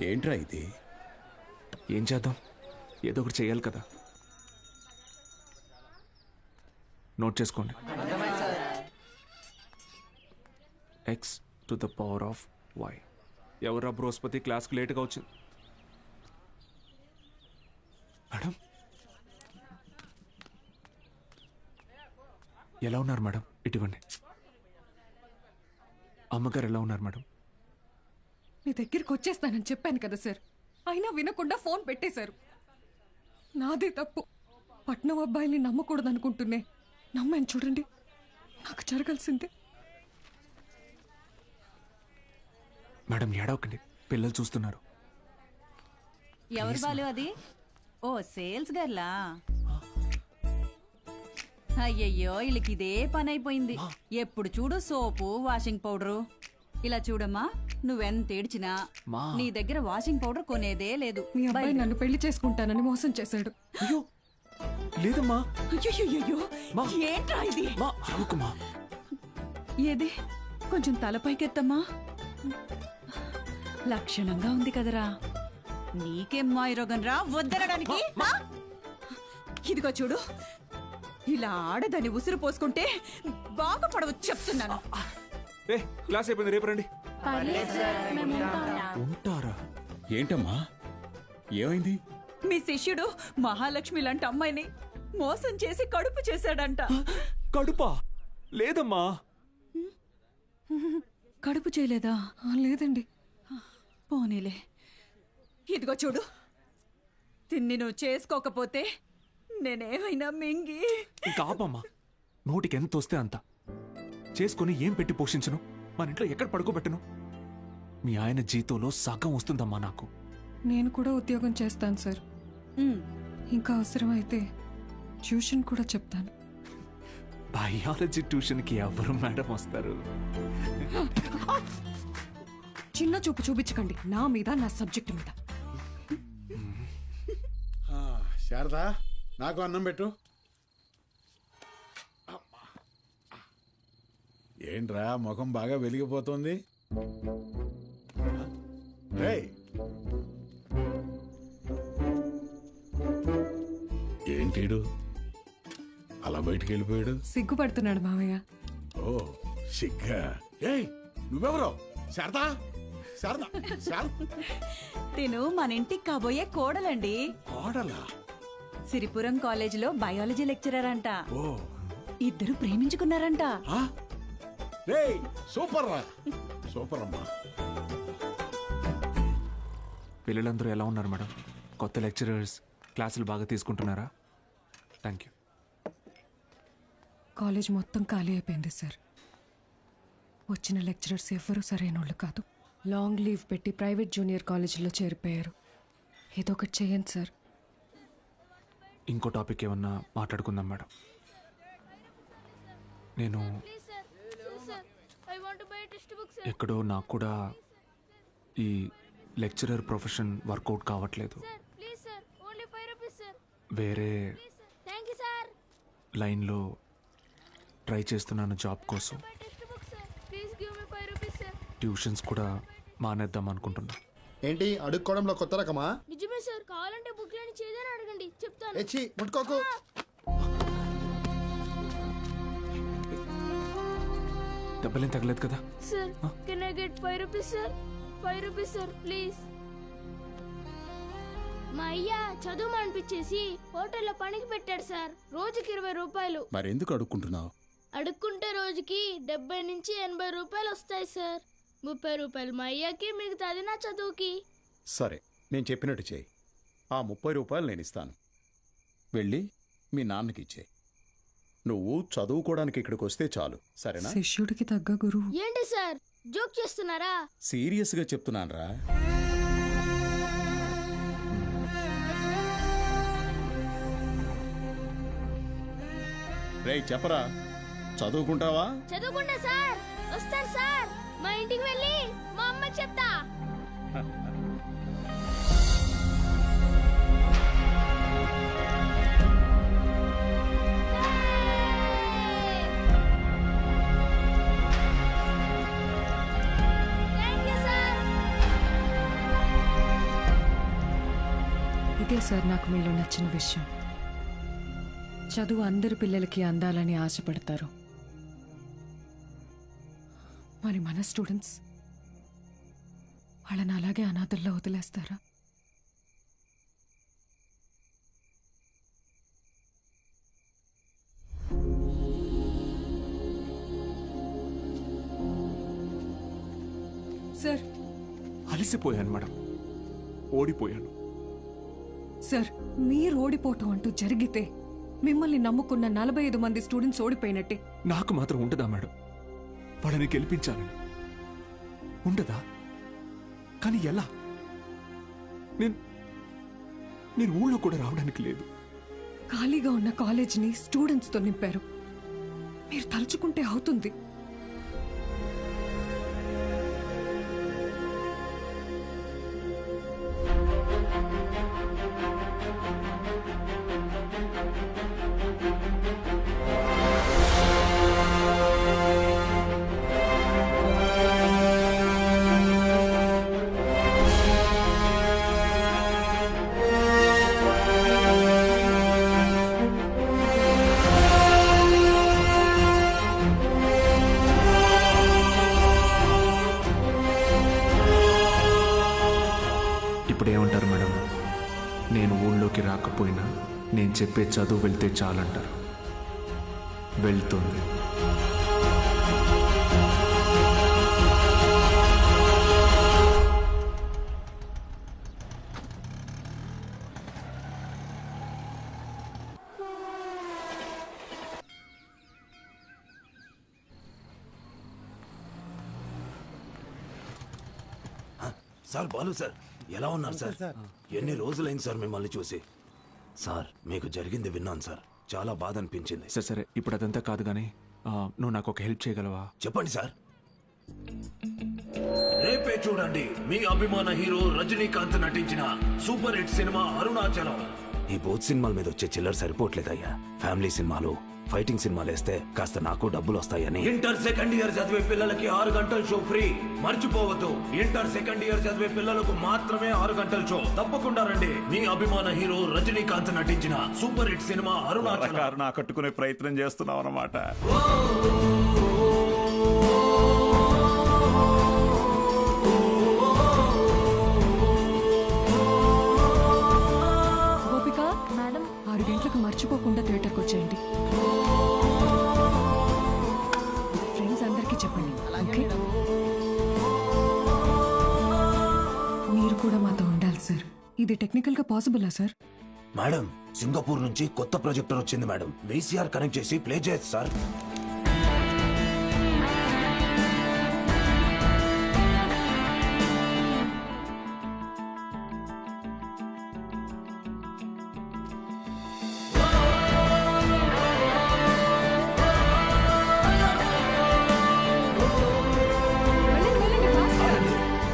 ఏంట్రా ఇది? ఏం చేద్దాం, ఏదో ఒకటి చేయాలి కదా. నోట్ చేసుకోండి. x⁴y. ఎవరా బృహస్పతి క్లాస్కి లేట్గా వచ్చింది? మేడం ఎలా ఉన్నారు మేడం? ఇటువంటి అమ్మగారు ఎలా ఉన్నారు మేడం? మీ దగ్గరికి వచ్చేస్తానని చెప్పాను కదా సార్, అయినా వినకుండా ఫోన్ పెట్టేశారు. నాదే తప్పు. పట్నం అబ్బాయిని నమ్మకూడదు అనుకుంటున్నే నమ్మాను చూడండి. నాకు జరగాల్సిందే. మేడం ఏడవకండి, పిల్లలు చూస్తున్నారు. ఎవరు బాలు అది? ఓ సేల్స్ గర్లా? అయ్యయ్యో, వీళ్ళకి ఇదే పని అయిపోయింది. ఎప్పుడు చూడు సోపు, వాషింగ్ పౌడరు. ఇలా చూడమ్మా, నువ్వెంత ఏడ్చినా నీ దగ్గర వాషింగ్ పౌడర్ కొనేదే లేదు. మీ అబ్బాయి నన్ను పెళ్లి చేసుకుంటానని మోసం చేశాడు. అయ్యో లేదమ్మా. అయ్యో, ఏంట్రా ఇది? ఏది కొంచెం తలపైకెత్తమ్మా. లక్షణంగా ఉంది కదరా. నీకేం మాయరోగం రా వద్దనడానికి? ఇదిగో చూడు, ఇలా ఆడదని ఉసురు పోసుకుంటే బాగుపడవచ్చు చెప్తున్నాను. ఏ క్లాస్ అయిపోయింది, రేపు రండి. ఉంటారా? ఏంటమ్మా ఏమైంది? మీ శిష్యుడు మహాలక్ష్మి లాంటి అమ్మాయిని మోసం చేసి కడుపు చేశాడంట. కడుపా? లేదమ్మా. కడుపు చేయలేదా? లేదండి. పోనీలే. ఇదిగో చూడు, తిన్ని నువ్వు చేసుకోకపోతే నేనేమైనా మింగి. ఇంకా ఆపమ్మా. నోటికి ఎంత వస్తే అంత చేసుకుని ఏం పెట్టి పోషించను? మన ఇంట్లో ఎక్కడ పడుకోబెట్టను? మీ ఆయన జీతంలో సగం వస్తుందమ్మా నాకు. నేను కూడా ఉద్యోగం చేస్తాను సార్. ఇంకా అవసరమైతే ట్యూషన్ కూడా చెప్తాను. బయాలజీ ట్యూషన్కి ఎవరు మేడం వస్తారు? చిన్న చూపు చూపించకండి నా మీద, నా సబ్జెక్ట్ మీద. శారదా, నాకు అన్నం పెట్టు. ఏంట్రా ముఖం బాగా వెలిగిపోతుంది? ఏంటీడు అలా బయటికి వెళ్ళిపోయాడు? సిగ్గుపడుతున్నాడు మావయ్య. ఓ సిగ్గా? ఏయ్ నువ్వెవరో? శారదా, శారదా, తిను మన ఇంటికి కాబోయే కోడలండి. కోడలా? సిరిపురం కాలేజీలో బయాలజీ లెక్చరర్ అంట. ఓ, ఇద్దరు ప్రేమించుకున్నారంట. సూపర్ రా, సూపర్ అమ్మా. పిల్లలందరూ ఎలా ఉన్నారు మేడం? కొత్త లెక్చరర్స్ క్లాసులు బాగా తీసుకుంటున్నారా? Thank you. కాలేజ్ మొత్తం ఖాళీ అయిపోయింది సార్. వచ్చిన లెక్చరర్స్ ఎవ్వరూ సరైన వాళ్ళు కాదు. లాంగ్ లీవ్ పెట్టి ప్రైవేట్ జూనియర్ కాలేజీలో చేరిపోయారు. ఏదో ఒకటి చేయండి సార్. ఇంకో టాపిక్ ఏమన్నా మాట్లాడుకుందాం మేడం. నేను ఎక్కడో నాకు కూడా ఈ లెక్చరర్ ప్రొఫెషన్ వర్కౌట్ కావట్లేదు. వేరే లైన్లో ట్రై చేస్తున్నాను జాబ్ కోసం. ట్యూషన్స్ కూడా మానేద్దాం అనుకుంటున్నా. ఏంటి అడుక్కోవడంలో కొత్త రకమా? నిజమే సార్, కావాలంటే బుక్లని చేదని అడగండి, చెప్తాను. ఎచ్చి ముట్టుకోకు. దెబ్బలేం తగలేదు కదా? Sir can I get 5 rupees sir? 5 rupees sir please. మా అయ్య చదువు మానిపించేసి హోటల్లో పనికి పెట్టాడు సార్. రోజుకి 20 రూపాయలు. మరెందుకు అడుక్కుంటున్నావు? అడుక్కుంటే రోజుకి 70 నుంచి 80 రూపాయలు వస్తాయి సార్. 30 రూపాయలు మా అయ్యకి, మిగతాది నా చదువుకి. సరే, నేను చెప్పినట్టు చేయి. ఆ 30 రూపాయలు నేను ఇస్తాను. వెళ్ళి మీ నాన్నకి ఇచ్చేయి. నువ్వు చదువుకోవడానికి ఇక్కడికి వస్తే చాలు, సరేనా? శిష్యుడికి తగ్గ గురువు. ఏంటి సార్ జోక్ చేస్తున్నారా? సీరియస్గా చెప్తున్నానురా. రేయ్ చెప్పరా, చదువుకుంటావా? చదువుకుంటా సార్. వస్తాను సార్. మా ఇంటికి వెళ్ళి మా అమ్మకి చెప్తా. ఇదే సార్ నాకు మీలో నచ్చిన విషయం. చదువు అందరి పిల్లలకి అందాలని ఆశపడతారు. మరి మన స్టూడెంట్స్ వాళ్ళని అలాగే అనాథల్లో వదిలేస్తారా? సార్ అలసిపోయాను మేడం, ఓడిపోయాను. సార్ మీరు ఓడిపోవటం అంటూ జరిగితే మిమ్మల్ని నమ్ముకున్న 45 మంది స్టూడెంట్స్ ఓడిపోయినట్టే. నాకు మాత్రం ఉండదా మేడం వాళ్ళని గెలిపించాలని? ఉండదా? కానీ ఎలా? నేను ఊళ్ళో కూడా రావడానికి లేదు. ఖాళీగా ఉన్న కాలేజీని స్టూడెంట్స్తో నింపారు. మీరు తలుచుకుంటే అవుతుంది. ఇప్పుడేమంటారు మేడం? నేను ఊళ్ళోకి రాకపోయినా నేను చెప్పే చదువు వెళ్తే చాలంటారు. వెళ్తుంది. సార్, బాలు సార్, ఎలా ఉన్నారు సార్? ఎన్ని రోజులైంది సార్ మిమ్మల్ని చూసి. సార్, మీకు జరిగింది విన్నాను సార్, చాలా బాధ అనిపించింది. సరే సరే, ఇప్పుడు అదంతా కాదు కానీ నువ్వు నాకు ఒక హెల్ప్ చేయగలవా? చెప్పండి సార్. రేపే చూడండి మీ అభిమాన హీరో రజనీకాంత్ నటించిన సూపర్ హిట్ సినిమా అరుణాచలం. ఈ బోత్ సినిమాల మీద వచ్చే చిల్లర సరిపోవట్లేదయ్యా. ఫ్యామిలీ సినిమాలు, ఫైటింగ్ సినిమాలు వేస్తే కాస్త నాకు డబ్బులు వస్తాయని. ఇంటర్ సెకండ్ ఇయర్ చదివే పిల్లలకి 6 గంటల షో ఫ్రీ. మర్చిపోవద్దు, ఇంటర్ సెకండ్ ఇయర్ చదివే పిల్లలకు మాత్రమే 6 గంటల షో. తప్పకుండా రండి. మీ అభిమాన హీరో రజనీకాంత్ నటించిన సూపర్ హిట్ సినిమా అరుణాచలం. కట్టుకునే ప్రయత్నం చేస్తున్నాం అన్నమాట. గోపిక మేడం, 6 గంటలకు మర్చిపోకుండా థియేటర్కి వచ్చేయండి. ఫ్రెండ్స్ అందరికీ చెప్పండి, ఓకే? మీరు కూడా మాతో ఉండాలి సార్. ఇది టెక్నికల్ గా పాసిబులా సార్? మేడం, సింగపూర్ నుంచి కొత్త ప్రొజెక్టర్ వచ్చింది మేడం. VCR కనెక్ట్ చేసి ప్లే చేయొచ్చు సార్.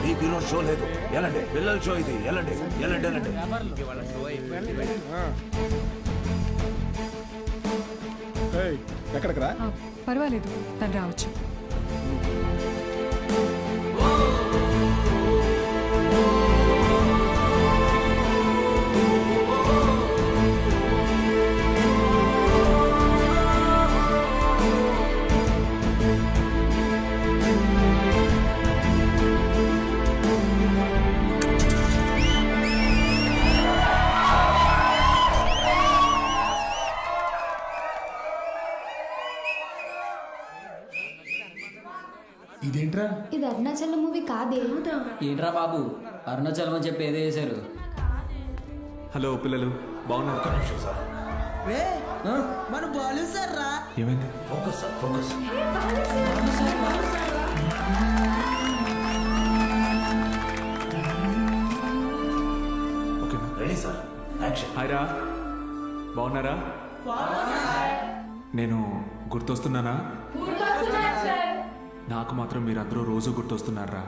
మీకు ఈరోజు షో లేదు, ఎలాంటి పిల్లల షో ఇది. ఎలాంటి ఎలాంటి ఎలాంటి ఎక్కడికి రా? పర్వాలేదు, తను రావచ్చు. ఇదేంట్రా? ఇది అరుణాచలం మూవీ కాదే. ఏంట్రా బాబు, అరుణాచలం అని చెప్పి ఏదో చేశారు. హలో పిల్లలు, బాగున్నారు? మన బాలు సార్ రా. ఏమైంది? Focus sir, focus. Ready sir, action. Hi రా, బాగున్నారా? నేను గుర్తొస్తున్నానా? నాకు మాత్రం మీరందరూ రోజు గుర్తొస్తున్నారా?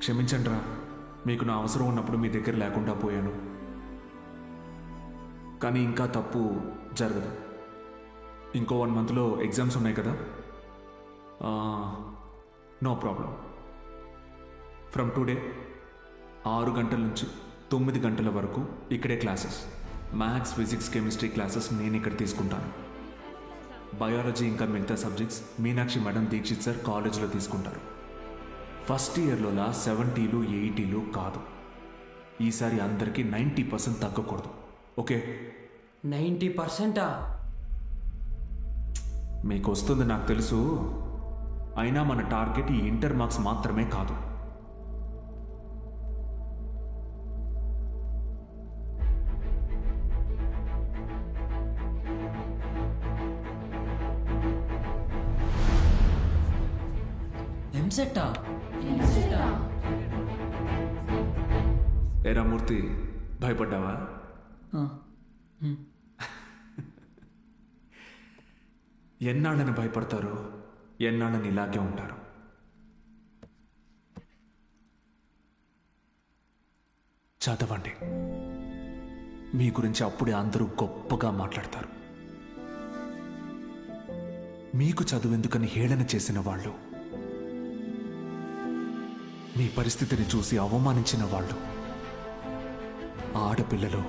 క్షమించండి రా, మీకు నా అవసరం ఉన్నప్పుడు మీ దగ్గర లేకుండా పోయాను. కానీ ఇంకా తప్పు జరగదు. ఇంకో 1 మంత్లో ఎగ్జామ్స్ ఉన్నాయి కదా. No problem. ఫ్రమ్ టుడే 6 గంటల నుంచి 9 గంటల వరకు ఇక్కడే classes. Maths, physics, chemistry classes నేను ఇక్కడ తీసుకుంటాను. బయాలజీ ఇంకా మిగతా subjects Meenakshi madam, Dixit sir కాలేజీలో తీసుకుంటారు. ఫస్ట్ ఇయర్లోలా 70లు 80లు కాదు. ఈసారి అందరికీ 90% తగ్గకూడదు. ఓకే? 90%? మీకు వస్తుంది నాకు తెలుసు. అయినా మన టార్గెట్ ఈ ఇంటర్ మార్క్స్ మాత్రమే కాదు, ఎంసెట్టా ఏరా మూర్తి, భయపడ్డావా? ఎన్నాళ్ళని భయపడతారు, ఎన్నాళ్ళని ఇలాగే ఉంటారు. చదవండి. మీ గురించి అప్పుడే అందరూ గొప్పగా మాట్లాడతారు. మీకు చదువెందుకని హేళన చేసిన వాళ్ళు, మీ పరిస్థితిని చూసి అవమానించిన వాళ్ళు, ఆడపిల్లలు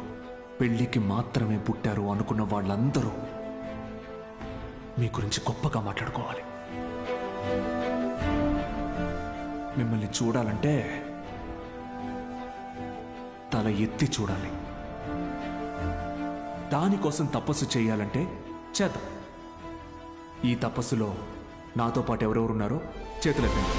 పెళ్లికి మాత్రమే పుట్టారు అనుకున్న వాళ్ళందరూ మీ గురించి గొప్పగా మాట్లాడుకోవాలి. మిమ్మల్ని చూడాలంటే తల ఎత్తి చూడాలి. దానికోసం తపస్సు చేయాలంటే చేద్దాం. ఈ తపస్సులో నాతో పాటు ఎవరెవరున్నారో చేతులెత్తండి.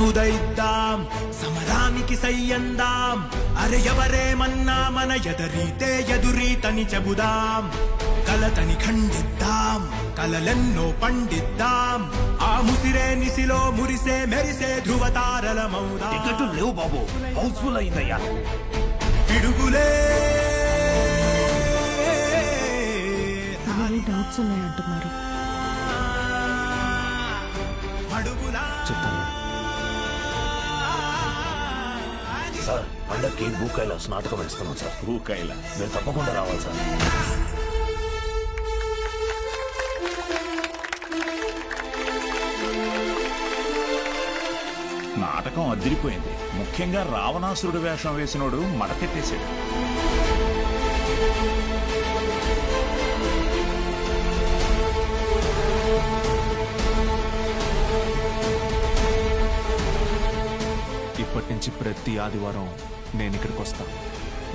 ఉదయిద్దాం, సమరానికి సయ్యందాం. అరే ఎవరేమన్నా మన ఎదరీతే ఎదురీతని చెబుదాం. కలతని ఖండిద్దాం, కలలెన్నో పండిద్దాం. ఆ ముసిరే నిసిలో మురిసే మెరిసే ధృవతారలమౌదాం. టికెట్లు లేవు బాబు, హౌస్ఫుల్ అయిందయ్యా. పిడుగులే డౌట్స్ ఉన్నాయంటున్నారు. చెప్తాను సార్. పండక్కి భూకైలాస్ నాటకం వేస్తున్నాం సార్. భూకైలాస్ మీరు తప్పకుండా రావాలి సార్. నాటకం అదిరిపోయింది. ముఖ్యంగా రావణాసురుడు వేషం వేసినోడు మడకెట్టేశాడు. ఇప్పటి నుంచి ప్రతి ఆదివారం నేను ఇక్కడికి వస్తాను.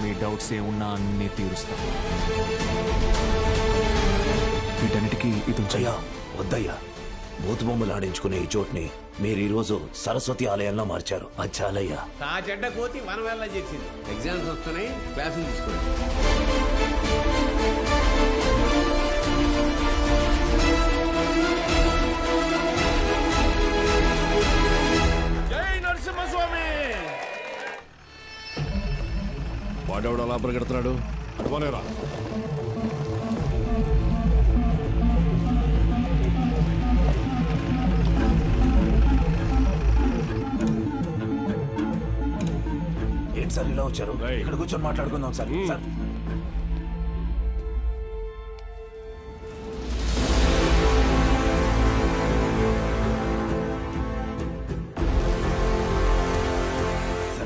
మీ డౌట్స్ ఏమున్నా అన్నీ తీరుస్తాను. వీటన్నిటికీ ఇది అయ్యా వద్దయ్యా. బూతు బొమ్మలు ఆడించుకునే ఈ చోట్ని మీరు ఈరోజు సరస్వతి ఆలయంలో మార్చారు. అది చాలయ్యా. ఆ చెడ్డ కోతి మనం వెళ్ళ చేసింది. ఎగ్జామ్స్ వస్తున్నాయి, క్లాసులు తీసుకోండి. వాడెవడు అలా పరిగెడుతున్నాడు? అటువనేరా. ఏంటి సార్ ఇలా వచ్చారు? ఇక్కడ కూర్చొని మాట్లాడుకుందాం సార్.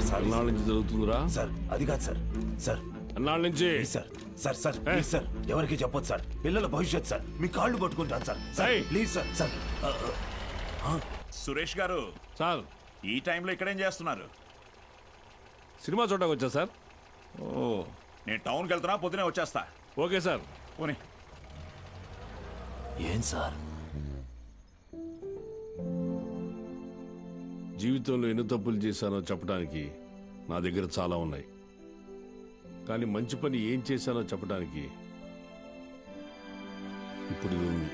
సార్ అన్నాళ్ళ నుంచి జరుగుతుందిరా. సార్ అది కాదు సార్. సార్ అన్నాళ్ళ నుంచి sir. Sir sir please sir, ఎవరికి చెప్పొద్దు సార్. పిల్లల భవిష్యత్ సార్. మీ కాళ్ళు పట్టుకుంటాను sir. Sir please sir. Sir Suresh గారు సార్, ఈ టైంలో ఇక్కడేం చేస్తున్నారు? సినిమా చూడడానికి వచ్చా సార్. ఓ, నేను టౌన్కి వెళ్తున్నా, పొద్దునే వచ్చేస్తా. Okay sir. పోనీ. ఏం సార్? జీవితంలో ఎన్ని తప్పులు చేశానో చెప్పడానికి నా దగ్గర చాలా ఉన్నాయి. కానీ మంచి పని ఏం చేశానో చెప్పడానికి ఇప్పుడు ఇది ఉంది.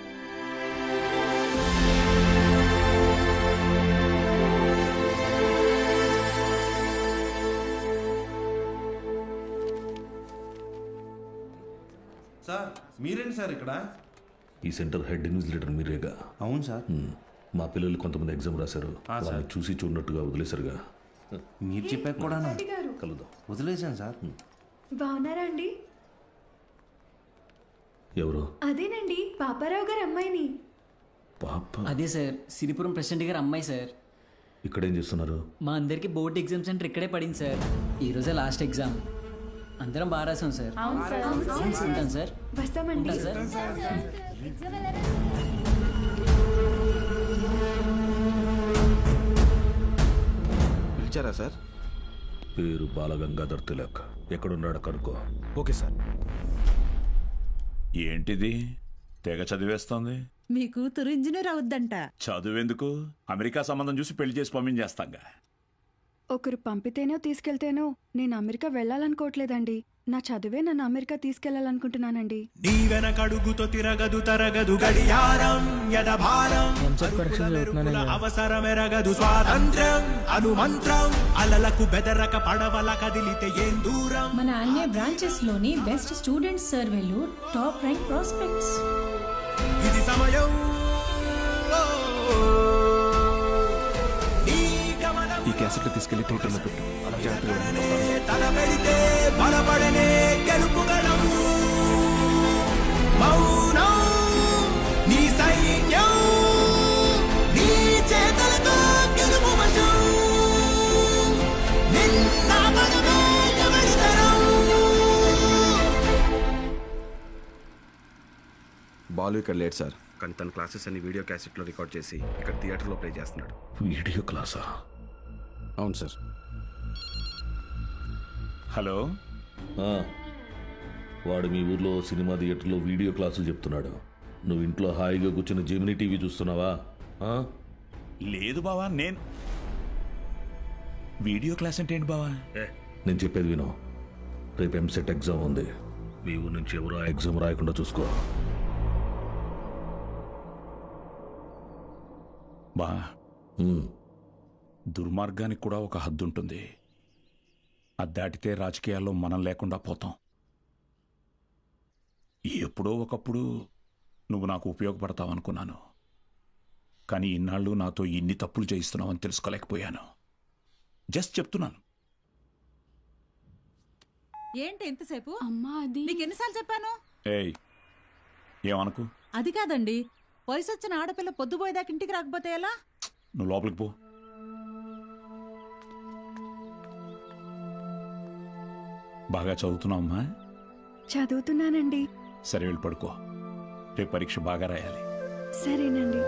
సార్ మీరేంటి సార్ ఇక్కడ? ఈ సెంటర్ హెడ్ ఇన్విజిలేటర్ మీరేగా? అవును సార్. మా పిల్లలు కొంతమంది ఎగ్జామ్ రాశారు. వాళ్ళని చూసి చూడనట్టుగా వదిలేశారుగా. మీరు చెప్పాక కూడా కలుద్దాం. వదిలేశాను సార్. బాగున్నారా అండి? ఎవరు? అదేనండి పాపారావు గారు అమ్మాయిని. పాప అదే సార్ సిరిపురం ప్రెసిడెంట్ గారు అమ్మాయి సార్. ఇక్కడేం చేస్తున్నారు? మా అందరికి బోర్డ్ ఎగ్జామ్ సెంటర్ ఇక్కడే పడింది సార్. ఈ రోజే లాస్ట్ ఎగ్జామ్. అందరం బాగా రాసాం సార్. ఉంటాను సార్. వస్తామండి. ఉంటాను సార్. పిలిచారా సార్? పేరు బాలగంగాధర్ తిలక్. ఎక్కడున్నాడు కనుక్కో. Okay sir. ఏంటిది తెగ చదివేస్తోంది? మీ కూతురు ఇంజనీర్ అవుద్దంట. చదువెందుకు? అమెరికా సంబంధం చూసి పెళ్లి చేసి పంపించేస్తాంగా. ఒకరు పంపితేనో తీసుకెళ్తేనో నేను అమెరికా వెళ్ళాలనుకోవట్లేదండి. నా చదువే నన్ను అమెరికా తీసుకెళ్లాలనుకుంటున్నానండి. నీ వెనకడుగుతో తిరగదు తరగదు గడియారం యదభారం అవసరమెరగదు స్వాతంత్ర్యం అనుమంత్రం అలలకు బెదరక పడవల కదిలితే ఏం దూరం. మన అన్ని బ్రాంచెస్ లోని బెస్ట్ స్టూడెంట్స్ సర్వేలు టాప్ ర్యాంక్ ప్రాస్పెక్ట్స్. ఇది సమయం ఈ క్యాసెట్లు తీసుకెళ్లి థియేటర్లో పెట్టు. తల పెడితే బలపడనే గెలుపుగలం. మౌనం నీ సైన్యం నీ చేతలతో గెలుపు వశం. నిన్న మనమే ఎవరితరం. బాలు ఇక్కడ లేట్ సార్, కానీ తన క్లాసెస్ అన్ని వీడియో క్యాసెట్లో రికార్డ్ చేసి ఇక్కడ థియేటర్లో ప్లే చేస్తున్నాడు. వీడియో క్లాసా? అవును సార్. హలో, వాడు మీ ఊర్లో సినిమా థియేటర్లో వీడియో క్లాసులు చెప్తున్నాడు. నువ్వు ఇంట్లో హాయిగా కూర్చుని జెమినీ టీవీ చూస్తున్నావా? లేదు బావా. వీడియో క్లాస్ అంటే ఏంటి బావా? నేను చెప్పేది విను. రేపు ఎంసెట్ ఎగ్జామ్ ఉంది. మీ ఊరు నుంచి ఎవరు ఆ ఎగ్జామ్ రాయకుండా చూసుకో. బా, దుర్మార్గానికి కూడా ఒక హద్దు ఉంటుంది. అది దాటితే రాజకీయాల్లో మనం లేకుండా పోతాం. ఎప్పుడో ఒకప్పుడు నువ్వు నాకు ఉపయోగపడతావు అనుకున్నాను, కానీ ఇన్నాళ్ళు నాతో ఇన్ని తప్పులు చేయిస్తున్నావని తెలుసుకోలేకపోయాను. జస్ట్ చెప్తున్నాను. ఏంటి ఎంతసేపు? అమ్మా అది నీకు ఎన్నిసార్లు చెప్పాను? ఏయ్, ఏమనుకు? అది కాదండి, వయసు వచ్చిన ఆడపిల్ల పొద్దుపోయేదాకా ఇంటికి రాకపోతే ఎలా? నువ్వు లోపలికి పో. బాగా చదువుతున్నావమ్మా? చదువుతున్నానండి. సరే, వెళ్ళి పడుకో. రేపు పరీక్ష బాగా రాయాలి. సరేనండి.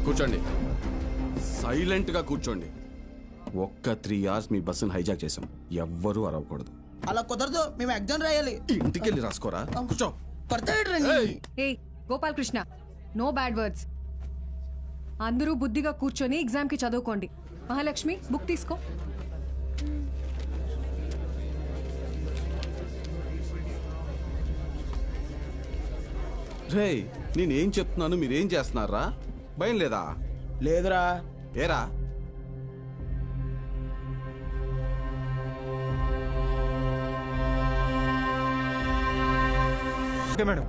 కూర్చోండి, సైలెంట్ గా కూర్చోండి. ఒక్క 3 hours మీ బస్సును హైజాక్ చేసాం. ఎవ్వరూ అరవకూడదు. అలా కుదరదు, మేము ఎగ్జామ్ రాయాలి. ఇంటికి వెళ్ళి రాసుకోరా. కూర్చో. ఏయ్ గోపాలకృష్ణ, నో బ్యాడ్ వర్డ్స్. అందరూ బుద్ధిగా కూర్చొని ఎగ్జామ్కి చదువుకోండి. మహాలక్ష్మి, బుక్ తీసుకో. రే, నేనేం చెప్తున్నాను మీరేం చేస్తున్నారా? భయం లేదా? లేదురా. ఏరా? Okay madam.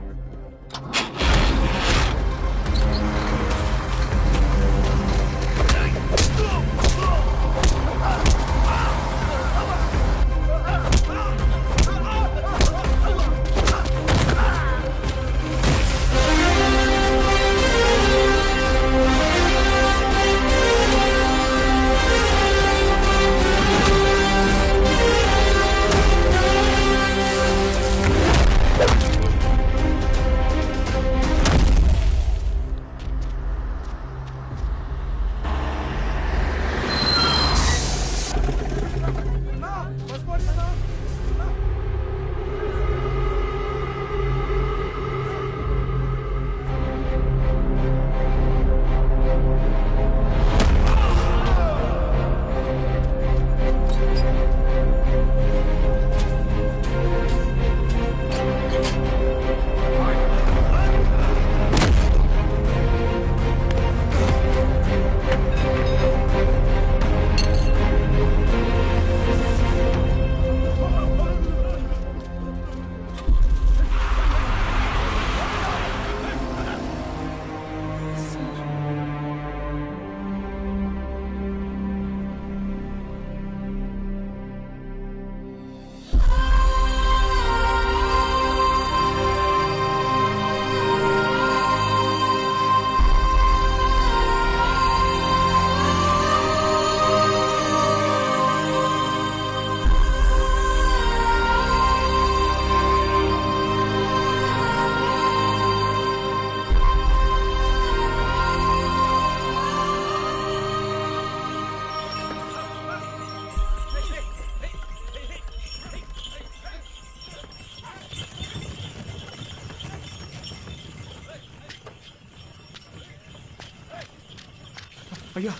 అయ్యా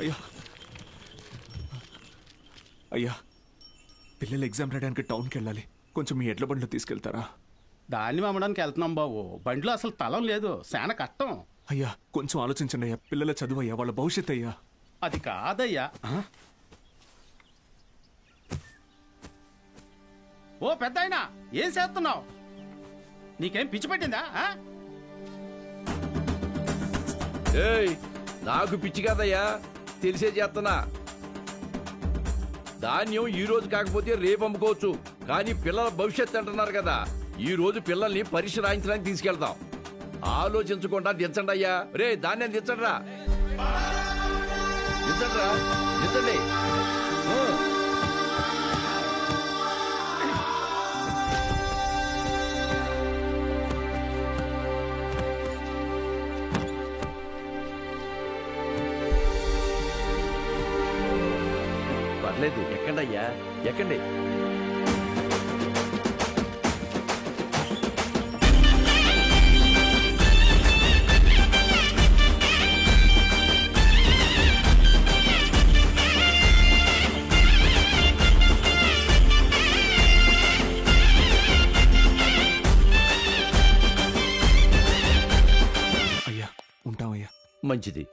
అయ్యా అయ్యా పిల్లలు ఎగ్జామ్ రాయడానికి టౌన్కి వెళ్ళాలి, కొంచెం మీ ఎడ్ల బండిలో తీసుకెళ్తారా? దాన్ని అమ్మడానికి వెళ్తున్నాం బాబు, బండిలో అసలు తలం లేదు, చాలా కష్టం. అయ్యా కొంచెం ఆలోచించండి అయ్యా, పిల్లల చదువు అయ్యా, వాళ్ళ భవిష్యత్ అయ్యా. అది కాదయ్యా. ఓ పెద్ద అయినా ఏం చేస్తున్నావు? నీకేం పిచ్చి పట్టిందా? ఏయ్, నాకు పిచ్చి కాదయ్యా, తెలిసే చేస్తున్నా. ధాన్యం ఈ రోజు కాకపోతే రేపు అమ్ముకోవచ్చు, కానీ పిల్లల భవిష్యత్తు అంటున్నారు కదా, ఈ రోజు పిల్లల్ని పరీక్ష రాయించడానికి తీసుకెళ్తాం. ఆలోచించకుండా దించండి అయ్యా. రే ధాన్యం దించండిరా, దించండిరా, దించండి. పర్లేదు, ఎక్కండి అయ్యా, ఎక్కండి. అయ్యా ఉంటామయ్యా. మంచిది.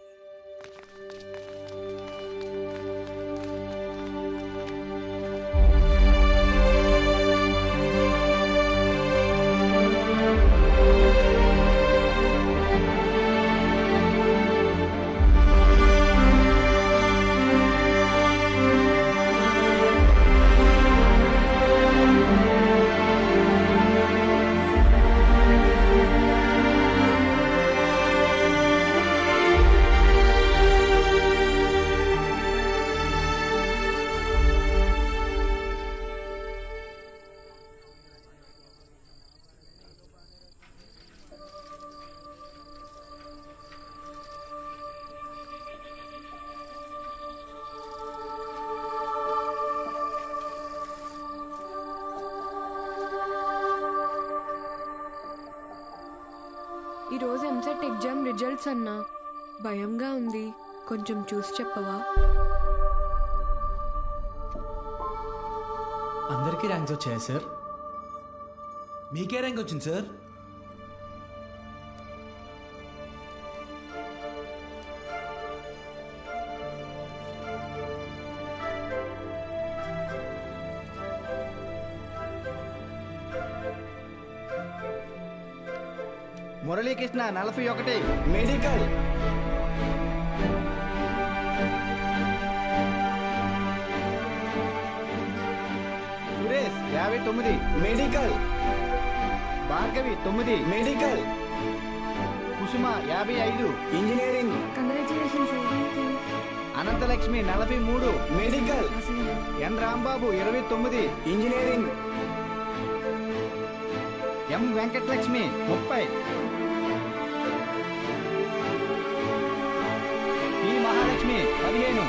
ఈరోజు ఎంసెట్ ఎగ్జామ్ రిజల్ట్స్ అన్నా, భయంగా ఉంది, కొంచెం చూసి చెప్పవా? అందరికీ ర్యాంక్స్ వచ్చాయా సార్? మీకే ర్యాంక్ వచ్చింది sir. Muralikrishna 41 medical. Suresh 59 medical. Bhargavi 9 medical. Kusuma 55 engineering. Ananthalakshmi 43 medical. N Rambabu 29 engineering. M Venkatalakshmi 30. P Mahalakshmi 15.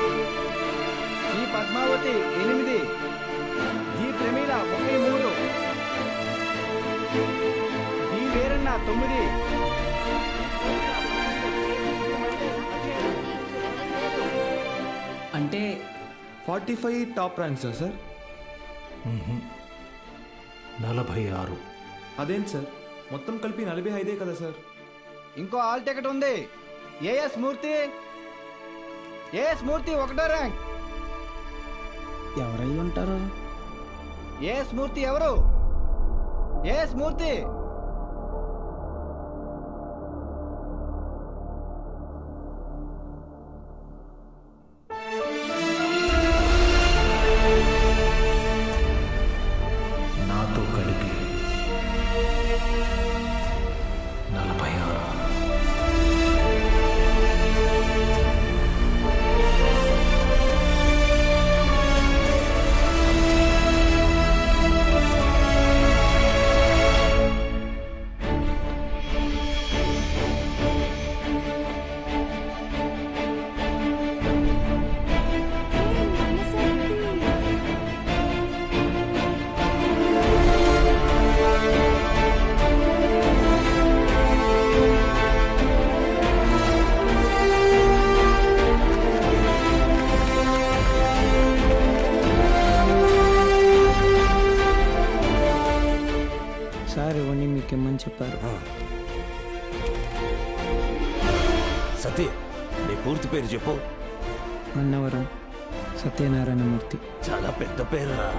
C Padmavathi 8. G Pramila 33. D Veeranna 9. అంటే 45 టాప్ ర్యాంక్స్ సార్? 46. అదేంటి సార్, మొత్తం కలిపి 45 కదా సార్? ఇంకో ఆల్ టికెట్ ఉంది. ఏఎస్ మూర్తి. ఏఎస్ మూర్తి 1వ ర్యాంక్. ఎవరై ఉంటారు? ఏఎస్ మూర్తి ఎవరు? ఏఎస్ మూర్తి. నాతో కలిపి 46. వస్తానని చెప్పారు. సతీ, నీ పూర్తి పేరు చెప్పు. అన్నవరం సత్యనారాయణమూర్తి. చాలా పెద్ద పేరురా.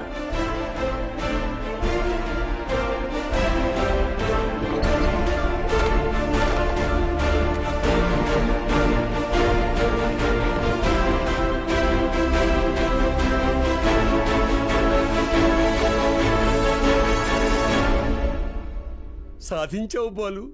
సాధించావు బాలు.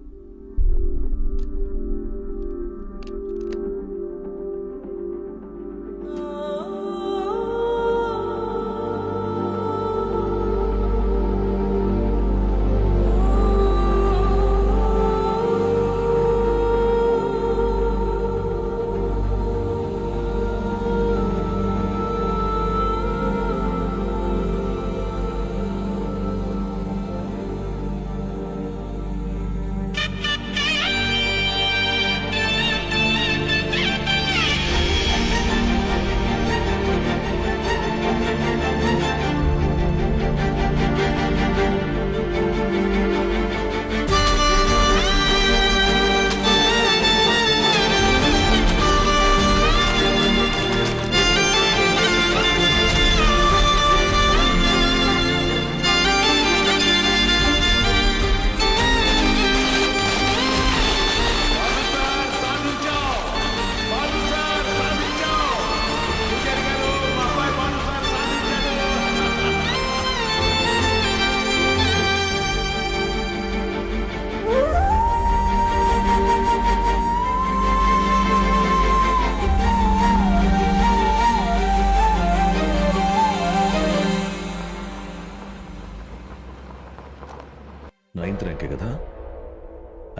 ర్యాంకే కదా,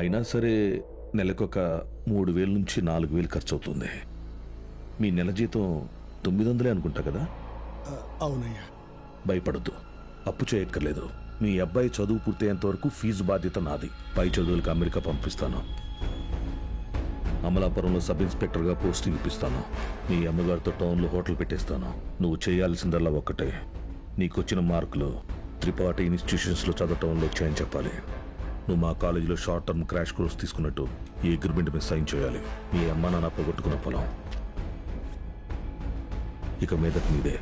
అయినా సరే నెలకొక 3,000 నుంచి 4,000 ఖర్చు అవుతుంది. మీ నెల జీతం 900 అనుకుంటా కదా? అవునయ్యా. భయపడద్దు, అప్పు చేయక్కర్లేదు. మీ అబ్బాయి చదువు పూర్తయ్యేంత వరకు ఫీజు బాధ్యత నాది. పై చదువులకు అమెరికా పంపిస్తాను. అమలాపురంలో సబ్ ఇన్స్పెక్టర్గా పోస్టింగ్ ఇప్పిస్తాను. మీ అమ్మగారితో టౌన్లో హోటల్ పెట్టేస్తాను. నువ్వు చేయాల్సిందల్లా ఒక్కటే, నీకొచ్చిన మార్కులు త్రిపాఠి ఇన్స్టిట్యూషన్స్లో చదవటంలో వచ్చాయని చెప్పాలి. నువ్వు మా కాలేజీలో షార్ట్ టర్మ్ క్రాష్ కోర్స్ తీసుకున్నట్టు ఈ అగ్రిమెంట్ మీద సైన్ చేయాలి. మీ అమ్మ నాన్న పోగొట్టుకున్న పొలం ఇక మీదకి మీదే.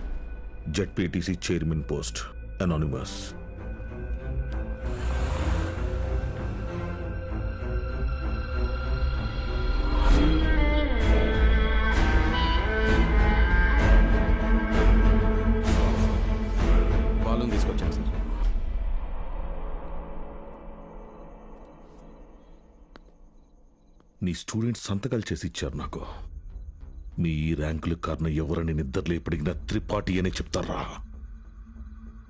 ZPTC chairman post, anonymous. Balloon తీసుకొచ్చాను సార్. నీ స్టూడెంట్స్ సంతకాలు చేసి ఇచ్చారు నాకు. మీ ఈ ర్యాంకుల కారణం ఎవరని నిద్రలో ఎప్పటికినా త్రిపాఠి అనే చెప్తారా?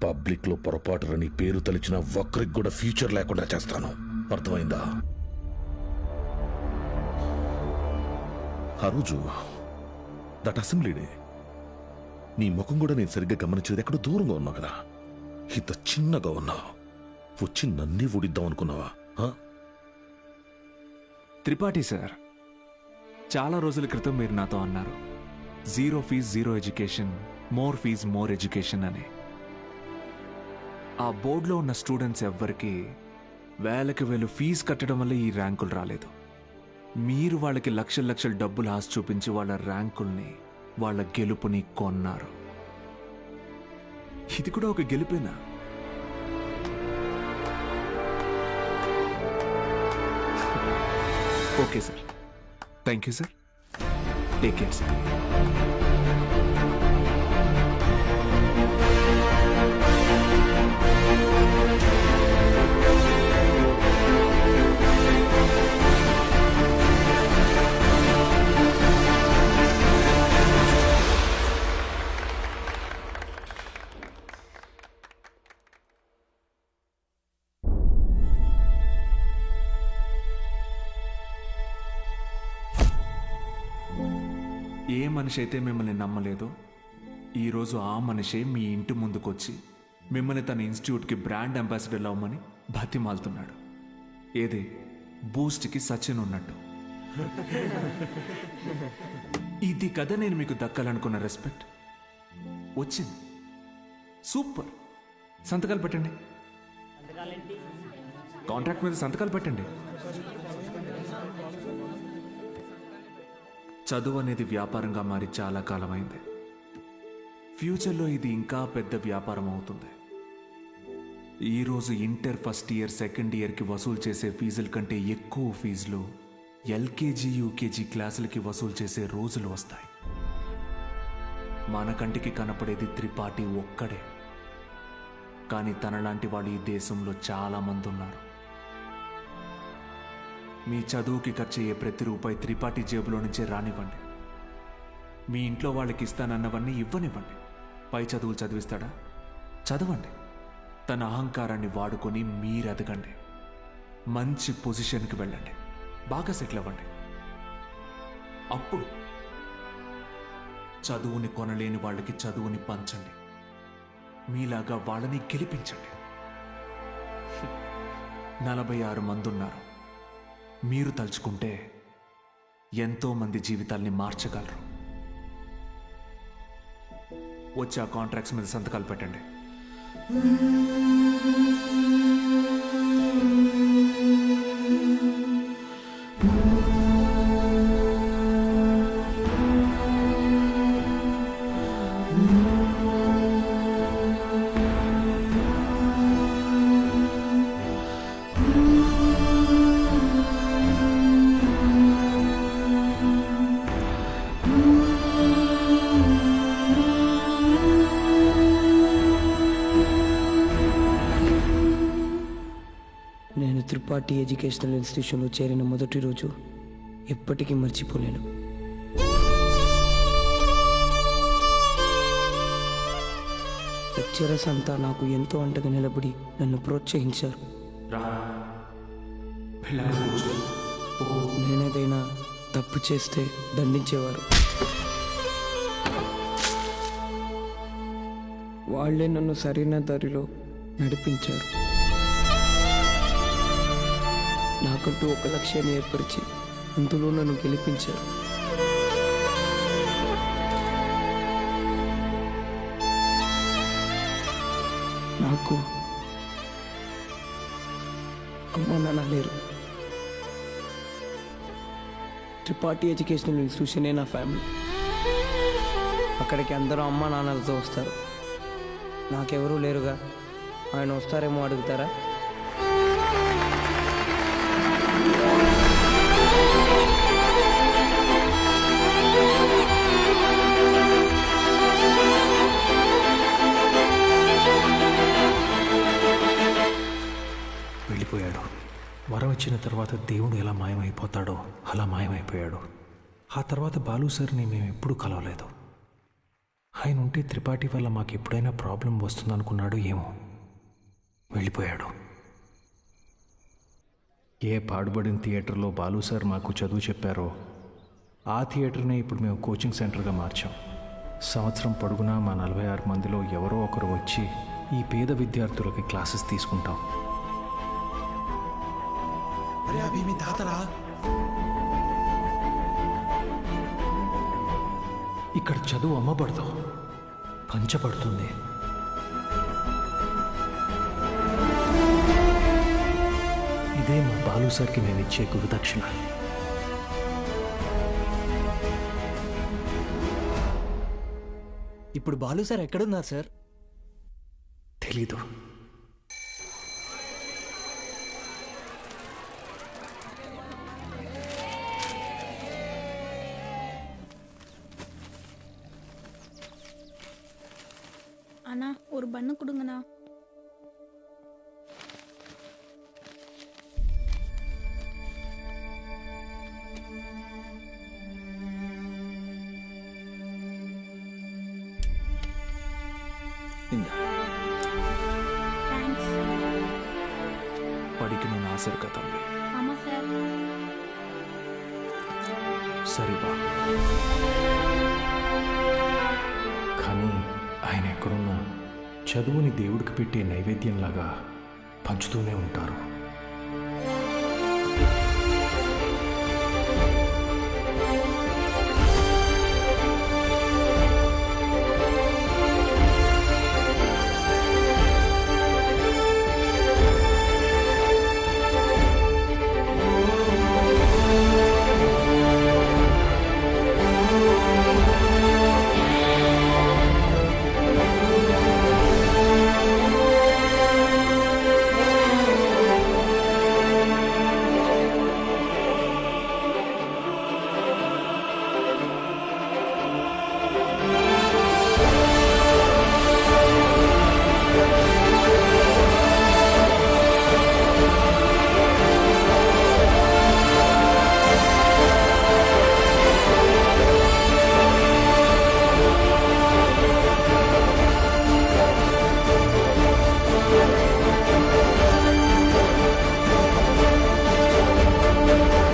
పబ్లిక్లో పొరపాటుని పేరు తలిచిన ఒక్కరికి కూడా ఫ్యూచర్ లేకుండా చేస్తాను. అర్థమైందా? ఆ రోజు దట్ అసెంబ్లీ డే నీ ముఖం కూడా నేను సరిగ్గా గమనించేది. ఎక్కడో దూరంగా ఉన్నావు కదా, ఇంత చిన్నగా ఉన్నావు. వచ్చి నన్నే ఊడిద్దాం అనుకున్నావా? త్రిపాఠి సార్, చాలా రోజుల క్రితం మీరు నాతో అన్నారు, 0 fee 0 education, more fee more education అని. ఆ బోర్డులో ఉన్న స్టూడెంట్స్ ఎవ్వరికి వేలకి వేలు ఫీజు కట్టడం వల్ల ఈ ర్యాంకులు రాలేదు. మీరు వాళ్ళకి లక్షల లక్షల డబ్బులు ఆశ చూపించి వాళ్ళ ర్యాంకుల్ని, వాళ్ళ గెలుపుని కొన్నారు. ఇది కూడా ఒక గెలుపేనా? Okay sir, thank you sir, take care sir. ఏ మనిషి అయితే మిమ్మల్ని నమ్మలేదో, ఈరోజు ఆ మనిషే మీ ఇంటి ముందుకొచ్చి మిమ్మల్ని తన ఇన్స్టిట్యూట్కి బ్రాండ్ అంబాసిడర్ అవ్వమని బతిమాలుతున్నాడు. ఏదే బూస్ట్కి సచిన్ ఉన్నట్టు. ఇది కదా నేను మీకు దక్కాలనుకున్న రెస్పెక్ట్. వచ్చింది. సూపర్. సంతకాలు పెట్టండి. కాంట్రాక్ట్ మీద సంతకాలు పెట్టండి. చదువు అనేది వ్యాపారంగా మారి చాలా కాలమైంది. ఫ్యూచర్లో ఇది ఇంకా పెద్ద వ్యాపారం అవుతుంది. ఈరోజు ఇంటర్ ఫస్ట్ ఇయర్ సెకండ్ ఇయర్కి వసూలు చేసే ఫీజుల కంటే ఎక్కువ ఫీజులు ఎల్కేజీ యూకేజీ క్లాసులకి వసూలు చేసే రోజులు వస్తాయి. మన కంటికి కనపడేది త్రిపాఠి ఒక్కడే, కానీ తనలాంటి వాళ్ళు ఈ దేశంలో చాలా మంది ఉన్నారు. మీ చదువుకి ఖర్చు అయ్యే ప్రతి రూపాయి త్రిపాఠి జేబులో నుంచే రానివ్వండి. మీ ఇంట్లో వాళ్ళకి ఇస్తానన్నవన్నీ ఇవ్వనివ్వండి. పై చదువులు చదివిస్తాడా? చదవండి. తన అహంకారాన్ని వాడుకొని మీరు ఎదగండి. మంచి పొజిషన్కి వెళ్ళండి. బాగా సెటిల్ అవ్వండి. అప్పుడు చదువుని కొనలేని వాళ్ళకి చదువుని పంచండి. మీలాగా వాళ్ళని గెలిపించండి. 46 మంది ఉన్నారు. మీరు తలుచుకుంటే ఎంతో మంది జీవితాల్ని మార్చగలరు. వచ్చి ఆ కాంట్రాక్ట్స్ మీద సంతకాలు పెట్టండి. నేను త్రిపాఠి ఎడ్యుకేషనల్ ఇన్స్టిట్యూషన్లో చేరిన మొదటి రోజు ఎప్పటికీ మర్చిపోలేను. లెక్చరర్స్ అంతా నాకు ఎంతో అండగా నిలబడి నన్ను ప్రోత్సహించారు. నేనేదైనా తప్పు చేస్తే దండించేవారు. వాళ్ళే నన్ను సరైన దారిలో నడిపించారు. నాకంటూ ఒక లక్ష్యాన్ని ఏర్పరిచి అందులో నన్ను గెలిపించారు. నాకు అమ్మ నాన్న లేరు. త్రిపాఠి ఎడ్యుకేషనల్ ఇన్స్టిట్యూషనే నా ఫ్యామిలీ. అక్కడికి అందరూ అమ్మ నాన్నలతో వస్తారు. నాకెవరూ లేరుగా. ఆయన వస్తారేమో అడుగుతారా? వెళ్ళిపోయాడు. వరం ఇచ్చిన తర్వాత దేవుడు ఎలా మాయమైపోతాడో అలా మాయమైపోయాడు. ఆ తర్వాత బాలు సార్ని మేము ఎప్పుడూ కలవలేదు. ఆయన ఉంటే త్రిపాఠి వల్ల మాకు ఎప్పుడైనా ప్రాబ్లం వస్తుందనుకున్నాడు ఏమో. వెళ్ళిపోయాడు. ఏ పాడుబడిన థియేటర్లో బాలు సార్ మాకు చదువు చెప్పారో ఆ థియేటర్నే ఇప్పుడు మేము కోచింగ్ సెంటర్గా మార్చాం. సంవత్సరం పొడుగునా మా 46 మందిలో ఎవరో ఒకరు వచ్చి ఈ పేద విద్యార్థులకి క్లాసెస్ తీసుకుంటాం. అరే అభి మీ తాతరా. ఇక్కడ చదువు అమ్మబడదు, పంచబడుతుంది. ఇదే మా బాలు సార్కి నేను ఇచ్చే గురుదక్షిణ. ఇప్పుడు బాలు సార్ ఎక్కడున్నారు సార్? తెలీదు. அண்ணா ஒரு பண்ணு கொடுங்கண்ணா. படிக்கணும்னு ஆசை இருக்கா தம்பி? ஆமா சார். சரிப்பா. కానీ ఆయన ఎక్కడున్నా చదువుని దేవుడికి పెట్టే నైవేద్యంలాగా పంచుతూనే ఉంటారు.